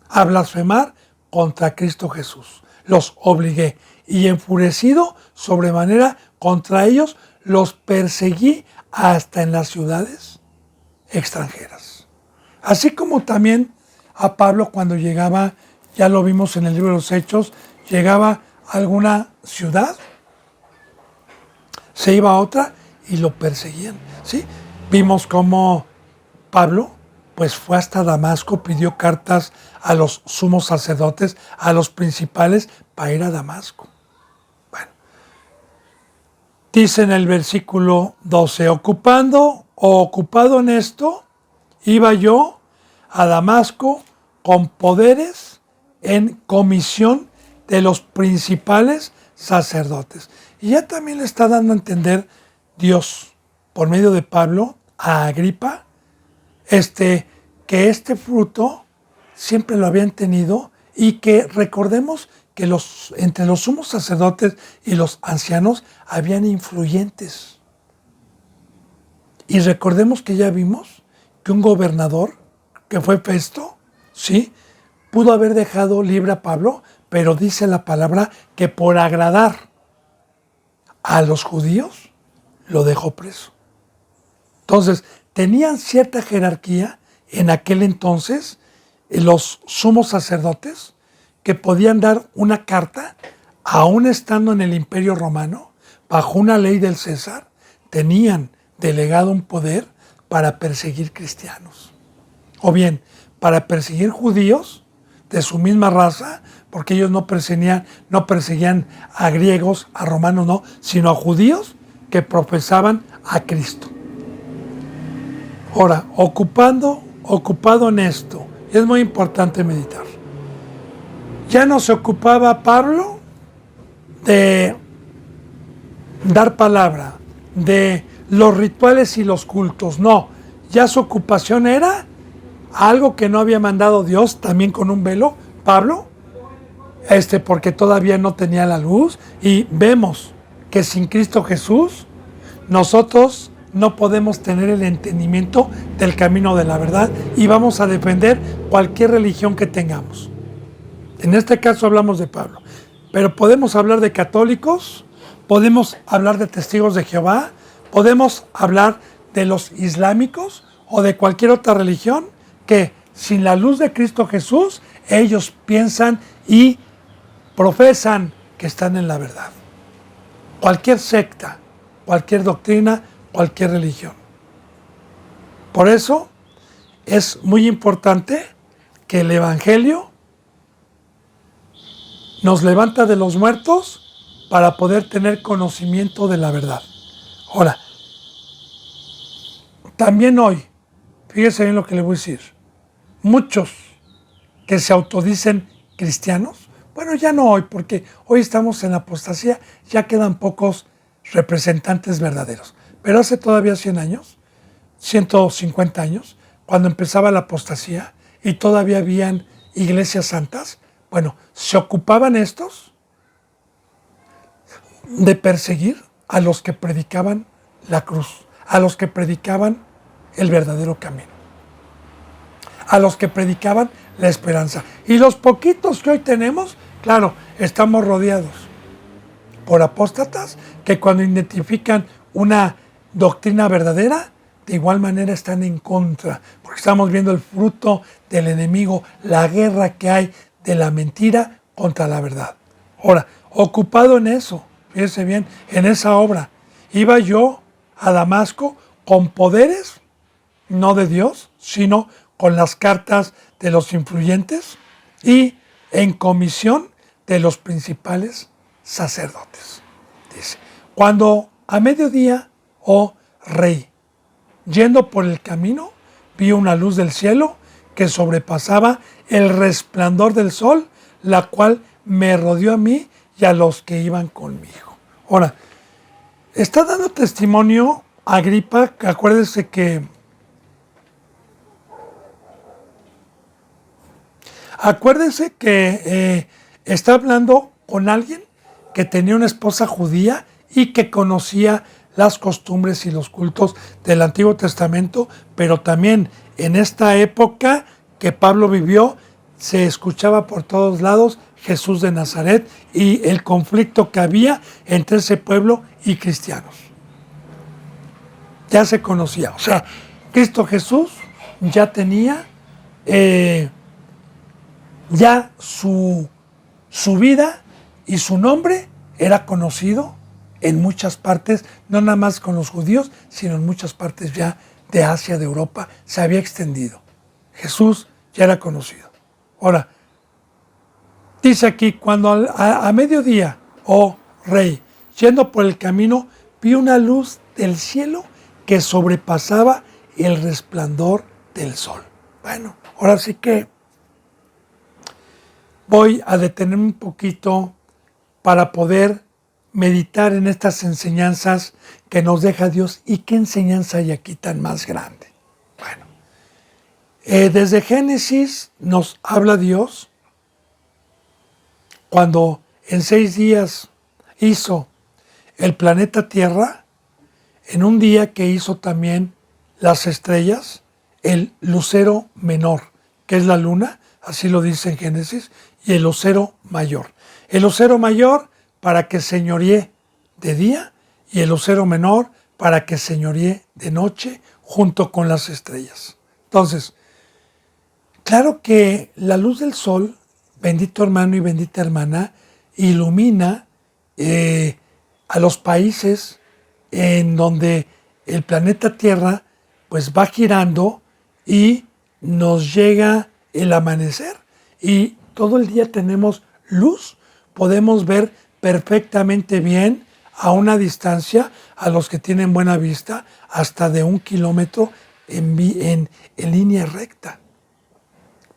a blasfemar contra Cristo Jesús. Los obligué, y enfurecido sobremanera contra ellos, los perseguí hasta en las ciudades extranjeras. Así como también a Pablo, cuando llegaba, ya lo vimos en el libro de los Hechos, llegaba a alguna ciudad, se iba a otra y lo perseguían, ¿sí? Vimos cómo Pablo pues fue hasta Damasco, pidió cartas a los sumos sacerdotes, a los principales, para ir a Damasco. Bueno, dice en el versículo 12, ocupado en esto, iba yo a Damasco con poderes en comisión de los principales sacerdotes. Y ya también le está dando a entender Dios, por medio de Pablo, a Agripa, que este fruto siempre lo habían tenido, y que recordemos que entre los sumos sacerdotes y los ancianos habían influyentes. Y recordemos que ya vimos que un gobernador, que fue Festo, ¿sí?, pudo haber dejado libre a Pablo, pero dice la palabra que por agradar a los judíos lo dejó preso. Entonces, tenían cierta jerarquía en aquel entonces los sumos sacerdotes, que podían dar una carta, aún estando en el Imperio Romano, bajo una ley del César, tenían delegado un poder para perseguir cristianos. O bien, para perseguir judíos de su misma raza, porque ellos no perseguían a griegos, a romanos no, sino a judíos que profesaban a Cristo. Ahora, ocupado en esto, es muy importante meditar. Ya no se ocupaba Pablo de dar palabra, de los rituales y los cultos, no. Ya su ocupación era algo que no había mandado Dios, también con un velo, Pablo, porque todavía no tenía la luz, y vemos que sin Cristo Jesús nosotros no podemos tener el entendimiento del camino de la verdad y vamos a defender cualquier religión que tengamos. En este caso hablamos de Pablo, pero podemos hablar de católicos, podemos hablar de testigos de Jehová, podemos hablar de los islámicos o de cualquier otra religión que sin la luz de Cristo Jesús, ellos piensan y profesan que están en la verdad. Cualquier secta, cualquier doctrina, cualquier religión. Por eso es muy importante que el Evangelio nos levanta de los muertos para poder tener conocimiento de la verdad. Ahora, también hoy, fíjese bien lo que le voy a decir, muchos que se autodicen cristianos, bueno, ya no hoy, porque hoy estamos en la apostasía, ya quedan pocos representantes verdaderos. Pero hace todavía 100 años, 150 años, cuando empezaba la apostasía y todavía habían iglesias santas, bueno, se ocupaban estos de perseguir a los que predicaban la cruz, a los que predicaban el verdadero camino, a los que predicaban la esperanza. Y los poquitos que hoy tenemos, claro, estamos rodeados por apóstatas que cuando identifican una doctrina verdadera, de igual manera están en contra, porque estamos viendo el fruto del enemigo, la guerra que hay de la mentira contra la verdad. Ahora, ocupado en eso, fíjense bien, en esa obra, iba yo a Damasco con poderes, no de Dios, sino con las cartas de los influyentes y en comisión de los principales sacerdotes. Dice, cuando a mediodía, oh rey, yendo por el camino, vi una luz del cielo que sobrepasaba el resplandor del sol, la cual me rodeó a mí y a los que iban conmigo. Ahora, está dando testimonio Agripa, que acuérdense que está hablando con alguien que tenía una esposa judía y que conocía las costumbres y los cultos del Antiguo Testamento, pero también en esta época que Pablo vivió, se escuchaba por todos lados Jesús de Nazaret y el conflicto que había entre ese pueblo y cristianos. Ya se conocía, o sea, Cristo Jesús ya tenía ya su vida y su nombre era conocido en muchas partes, no nada más con los judíos, sino en muchas partes ya de Asia, de Europa, se había extendido. Jesús ya era conocido. Ahora, dice aquí, cuando a mediodía, oh rey, yendo por el camino, vi una luz del cielo que sobrepasaba el resplandor del sol. Bueno, ahora sí que voy a detenerme un poquito para poder meditar en estas enseñanzas que nos deja Dios. ¿Y qué enseñanza hay aquí tan más grande? Bueno, desde Génesis nos habla Dios cuando en 6 días hizo el planeta Tierra, en un día que hizo también las estrellas, el lucero menor, que es la luna, así lo dice en Génesis, y el lucero mayor. El lucero mayor para que señoríe de día y el lucero menor para que señoríe de noche junto con las estrellas. Entonces, claro que la luz del sol, bendito hermano y bendita hermana, ilumina a los países en donde el planeta Tierra pues va girando y nos llega el amanecer y todo el día tenemos luz, podemos ver perfectamente bien a una distancia, a los que tienen buena vista, hasta de 1 kilómetro en línea recta.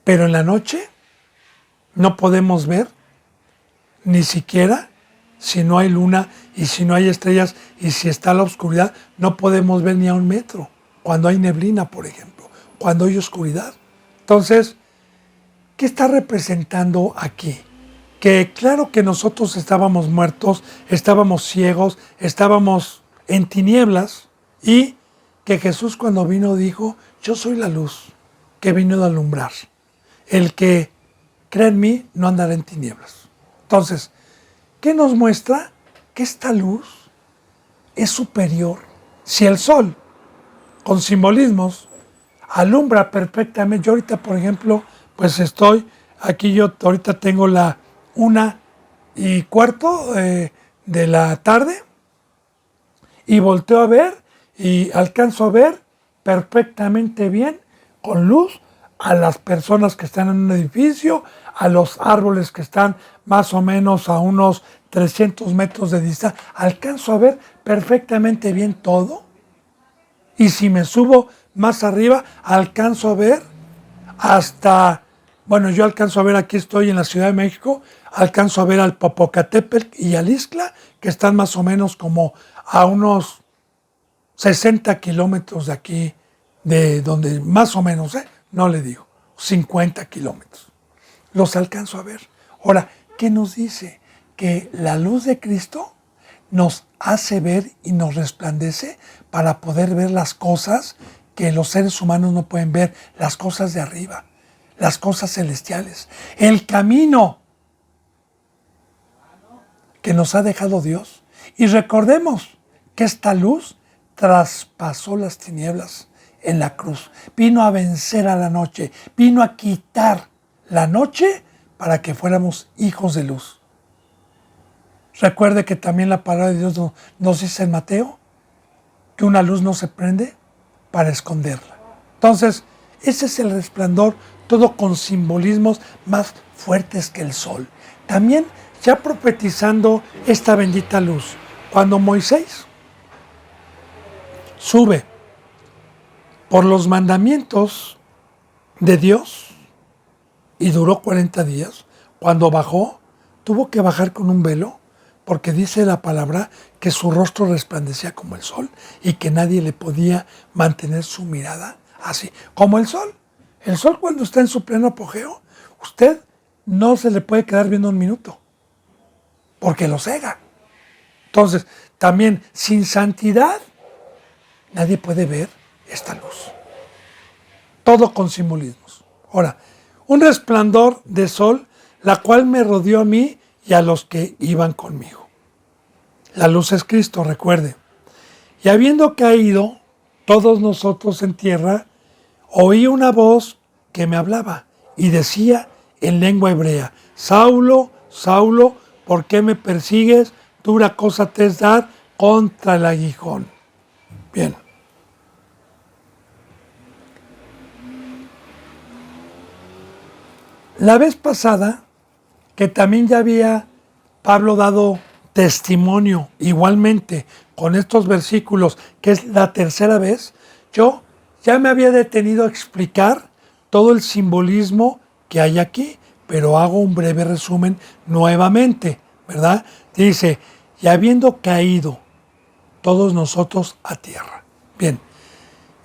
Pero en la noche no podemos ver, ni siquiera si no hay luna y si no hay estrellas y si está la oscuridad, no podemos ver ni a 1 metro, cuando hay neblina, por ejemplo, cuando hay oscuridad. Entonces, ¿qué está representando aquí? Que claro que nosotros estábamos muertos, estábamos ciegos, estábamos en tinieblas y que Jesús cuando vino dijo, yo soy la luz que vino a alumbrar. El que cree en mí no andará en tinieblas. Entonces, ¿qué nos muestra? Que esta luz es superior. Si el sol, con simbolismos, alumbra perfectamente. Yo ahorita, por ejemplo, pues estoy, aquí yo ahorita tengo la 1:15 de la tarde y volteo a ver y alcanzo a ver perfectamente bien, con luz, a las personas que están en un edificio, a los árboles que están más o menos a unos 300 metros de distancia. Alcanzo a ver perfectamente bien todo. Y si me subo más arriba, alcanzo a ver hasta, bueno, yo alcanzo a ver, aquí estoy en la Ciudad de México, alcanzo a ver al Popocatépetl y al Ixtla, que están más o menos como a unos 60 kilómetros de aquí, de donde más o menos, no le digo, 50 kilómetros. Los alcanzo a ver. Ahora, ¿qué nos dice? Que la luz de Cristo nos hace ver y nos resplandece para poder ver las cosas que los seres humanos no pueden ver, las cosas de arriba, las cosas celestiales, el camino que nos ha dejado Dios. Y recordemos que esta luz traspasó las tinieblas en la cruz, vino a vencer a la noche, vino a quitar la noche para que fuéramos hijos de luz. Recuerde que también la palabra de Dios nos dice en Mateo que una luz no se prende para esconderla. Entonces, ese es el resplandor, todo con simbolismos más fuertes que el sol. También ya profetizando esta bendita luz, cuando Moisés sube por los mandamientos de Dios y duró 40 días, cuando bajó, tuvo que bajar con un velo, porque dice la palabra que su rostro resplandecía como el sol y que nadie le podía mantener su mirada así, como el sol. El sol cuando está en su pleno apogeo, usted no se le puede quedar viendo un minuto, porque lo cega. Entonces, también sin santidad, nadie puede ver esta luz. Todo con simbolismos. Ahora, un resplandor de sol, la cual me rodeó a mí y a los que iban conmigo. La luz es Cristo, recuerde. Y habiendo caído todos nosotros en tierra, oí una voz que me hablaba y decía en lengua hebrea, Saulo, Saulo, ¿por qué me persigues? Dura cosa te es dar contra el aguijón. Bien. La vez pasada, que también ya había Pablo dado testimonio igualmente con estos versículos, que es la tercera vez, yo ya me había detenido a explicar todo el simbolismo que hay aquí, pero hago un breve resumen nuevamente, ¿verdad? Dice, y habiendo caído todos nosotros a tierra. Bien,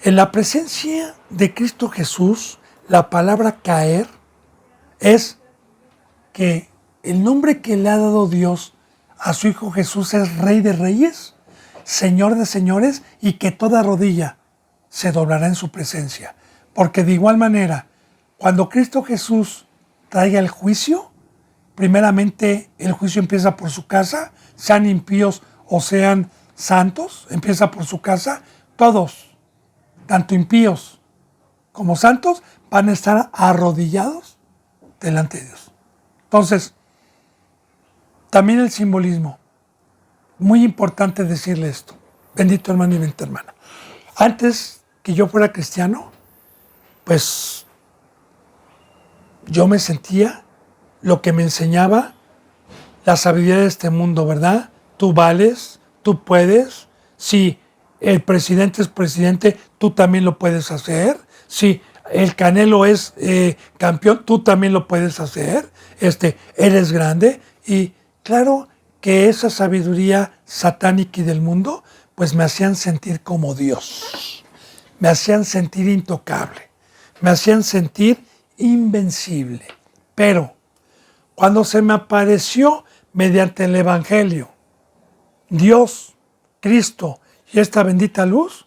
en la presencia de Cristo Jesús, la palabra caer es que el nombre que le ha dado Dios a su Hijo Jesús es Rey de Reyes, Señor de Señores, y que toda rodilla se doblará en su presencia. Porque de igual manera, cuando Cristo Jesús traiga el juicio, primeramente el juicio empieza por su casa, sean impíos o sean santos, empieza por su casa. Todos, tanto impíos como santos, van a estar arrodillados delante de Dios. Entonces, también el simbolismo. Muy importante decirle esto. Bendito hermano y bendita hermana. Antes que yo fuera cristiano, pues yo me sentía lo que me enseñaba la sabiduría de este mundo, ¿verdad? Tú vales, tú puedes. Si el presidente es presidente, tú también lo puedes hacer. Si el Canelo es campeón, tú también lo puedes hacer. Eres grande. Y claro que esa sabiduría satánica y del mundo, pues me hacían sentir como Dios. Me hacían sentir intocable. Me hacían sentir invencible. Pero cuando se me apareció mediante el Evangelio, Dios, Cristo y esta bendita luz,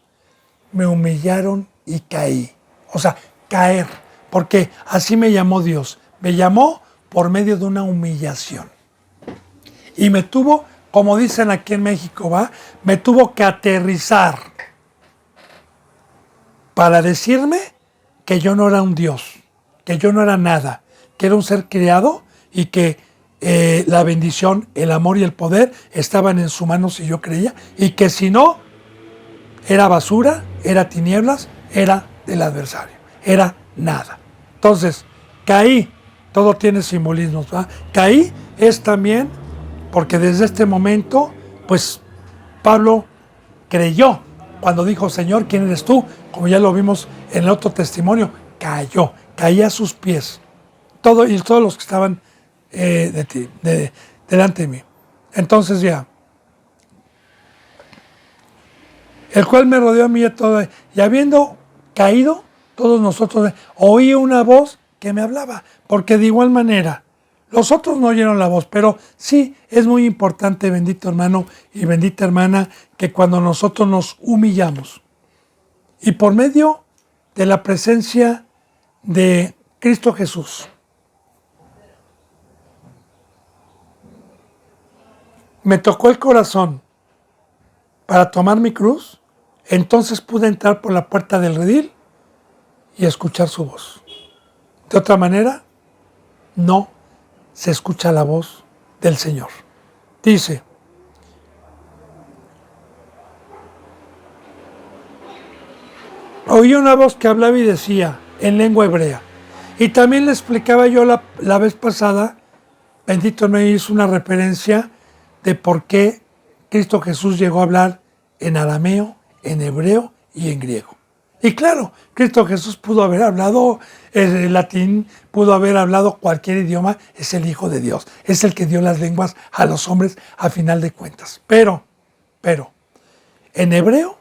me humillaron y caí. O sea, caer, porque así me llamó Dios. Me llamó por medio de una humillación. Y me tuvo, como dicen aquí en México, me tuvo que aterrizar para decirme que yo no era un Dios, que yo no era nada, que era un ser creado y que la bendición, el amor y el poder estaban en sus manos si yo creía, y que si no, era basura, era tinieblas, era del adversario, era nada. Entonces, caí, todo tiene simbolismos, ¿va? Caí es también porque desde este momento, pues Pablo creyó cuando dijo, Señor, ¿quién eres tú? Como ya lo vimos en el otro testimonio, caía a sus pies, y todos los que estaban delante de mí. Entonces ya, el cual me rodeó a mí y habiendo caído, todos nosotros oí una voz que me hablaba, porque de igual manera, los otros no oyeron la voz, pero sí es muy importante, bendito hermano y bendita hermana, que cuando nosotros nos humillamos y por medio de la presencia de Cristo Jesús, me tocó el corazón para tomar mi cruz, entonces pude entrar por la puerta del redil y escuchar su voz. De otra manera, no se escucha la voz del Señor. Dice, oí una voz que hablaba y decía en lengua hebrea. Y también le explicaba yo la vez pasada, bendito me hizo una referencia de por qué Cristo Jesús llegó a hablar en arameo, en hebreo y en griego. Y claro, Cristo Jesús pudo haber hablado el latín, pudo haber hablado cualquier idioma, es el Hijo de Dios, es el que dio las lenguas a los hombres a final de cuentas. Pero, en hebreo,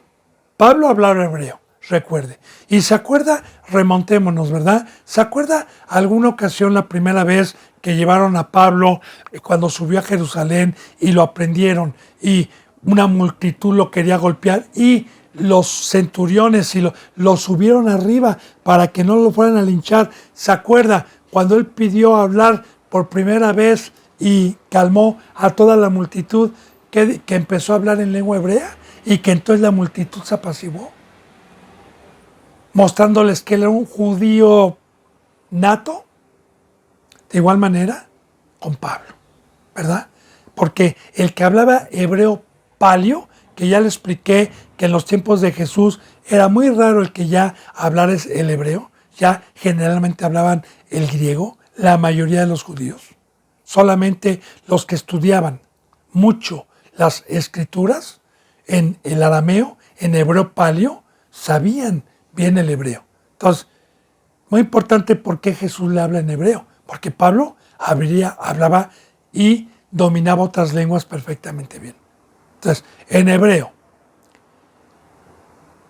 Pablo hablaba hebreo, recuerde. Y se acuerda, remontémonos, ¿verdad? ¿Se acuerda alguna ocasión la primera vez que llevaron a Pablo cuando subió a Jerusalén y lo aprendieron y una multitud lo quería golpear y los centuriones y lo subieron arriba para que no lo fueran a linchar? ¿Se acuerda cuando él pidió hablar por primera vez y calmó a toda la multitud que empezó a hablar en lengua hebrea y que entonces la multitud se apaciguó? Mostrándoles que él era un judío nato. De igual manera con Pablo, ¿verdad? Porque el que hablaba hebreo palio, que ya le expliqué que en los tiempos de Jesús era muy raro el que ya hablara el hebreo, ya generalmente hablaban el griego, la mayoría de los judíos. Solamente los que estudiaban mucho las escrituras en el arameo, en hebreo palio, sabían bien el hebreo. Entonces, muy importante por qué Jesús le habla en hebreo, porque Pablo hablaba y dominaba otras lenguas perfectamente bien. Entonces, en hebreo,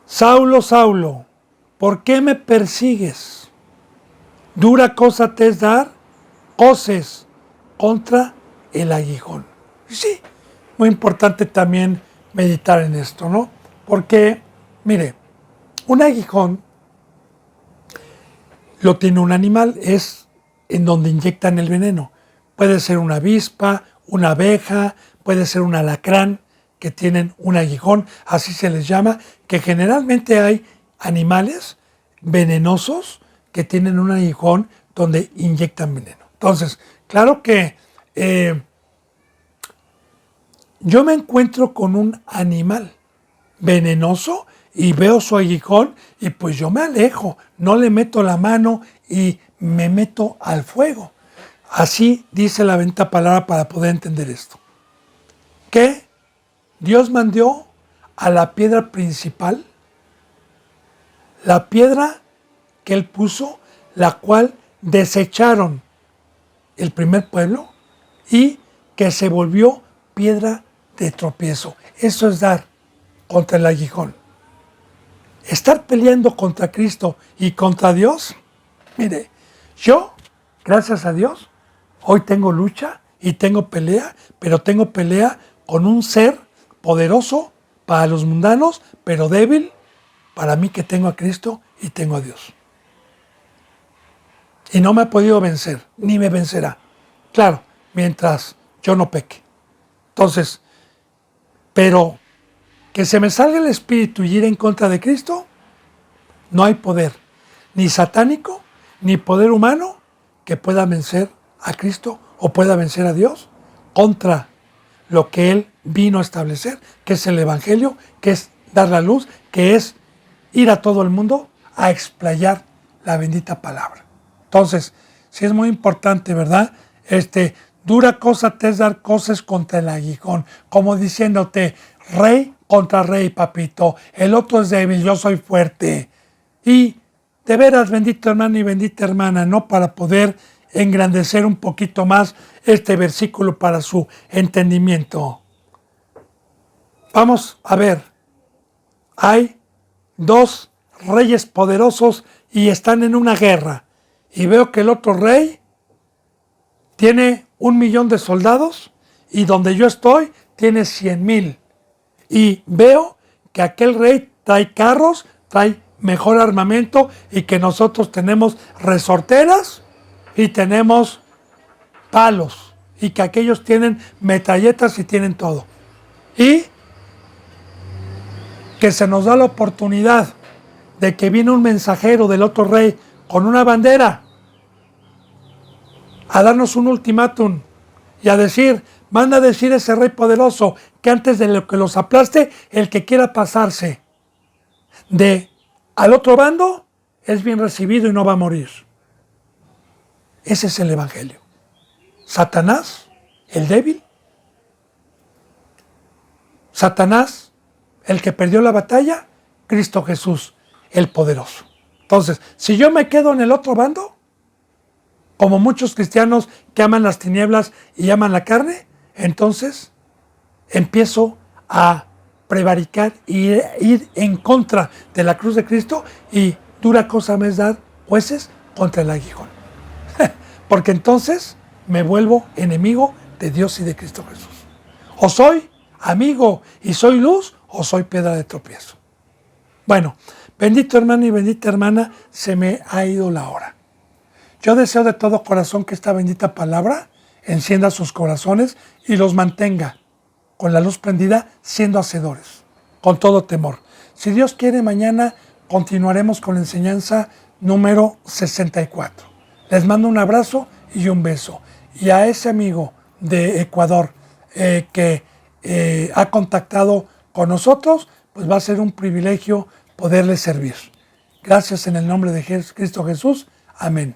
Saulo, Saulo, ¿por qué me persigues? Dura cosa te es dar coces contra el aguijón. Sí, muy importante también meditar en esto, ¿no? Porque, mire, un aguijón lo tiene un animal, es en donde inyectan el veneno. Puede ser una avispa, una abeja, puede ser un alacrán que tienen un aguijón, así se les llama, que generalmente hay animales venenosos que tienen un aguijón donde inyectan veneno. Entonces, claro que yo me encuentro con un animal venenoso y veo su aguijón y pues yo me alejo, no le meto la mano y me meto al fuego. Así dice la bendita palabra para poder entender esto. Que Dios mandó a la piedra principal, la piedra que Él puso, la cual desecharon el primer pueblo y que se volvió piedra de tropiezo. Eso es dar contra el aguijón. Estar peleando contra Cristo y contra Dios. Mire, yo, gracias a Dios, hoy tengo lucha y tengo pelea, pero tengo pelea con un ser poderoso para los mundanos, pero débil para mí que tengo a Cristo y tengo a Dios. Y no me ha podido vencer, ni me vencerá. Claro, mientras yo no peque. Entonces, pero que se me salga el espíritu y ir en contra de Cristo, no hay poder, ni satánico, ni poder humano, que pueda vencer a Cristo o pueda vencer a Dios contra lo que Él vino a establecer, que es el Evangelio, que es dar la luz, que es ir a todo el mundo a explayar la bendita palabra. Entonces, sí es muy importante, ¿verdad? Dura cosa te es dar cosas contra el aguijón, como diciéndote, rey contra rey, papito, el otro es débil, yo soy fuerte. Y de veras, bendito hermano y bendita hermana, ¿no? Para poder engrandecer un poquito más este versículo para su entendimiento. Vamos a ver, hay dos reyes poderosos y están en una guerra. Y veo que el otro rey tiene 1,000,000 de soldados y donde yo estoy tiene 100,000. Y veo que aquel rey trae carros, trae mejor armamento y que nosotros tenemos resorteras y tenemos palos y que aquellos tienen metralletas y tienen todo. Y que se nos da la oportunidad de que viene un mensajero del otro rey con una bandera a darnos un ultimátum y a decir, manda a decir ese rey poderoso que antes de lo que los aplaste, el que quiera pasarse al otro bando es bien recibido y no va a morir. Ese es el Evangelio. Satanás, el débil. Satanás, el que perdió la batalla. Cristo Jesús, el poderoso. Entonces, si yo me quedo en el otro bando, como muchos cristianos que aman las tinieblas y aman la carne, entonces empiezo a prevaricar y ir en contra de la cruz de Cristo y dura cosa me es dar jueces contra el aguijón. Porque entonces me vuelvo enemigo de Dios y de Cristo Jesús. O soy amigo y soy luz o soy piedra de tropiezo. Bueno, bendito hermano y bendita hermana, se me ha ido la hora. Yo deseo de todo corazón que esta bendita palabra encienda sus corazones y los mantenga con la luz prendida, siendo hacedores, con todo temor. Si Dios quiere, mañana continuaremos con la enseñanza número 64. Les mando un abrazo y un beso. Y a ese amigo de Ecuador que ha contactado con nosotros, pues va a ser un privilegio poderle servir. Gracias en el nombre de Cristo Jesús. Amén.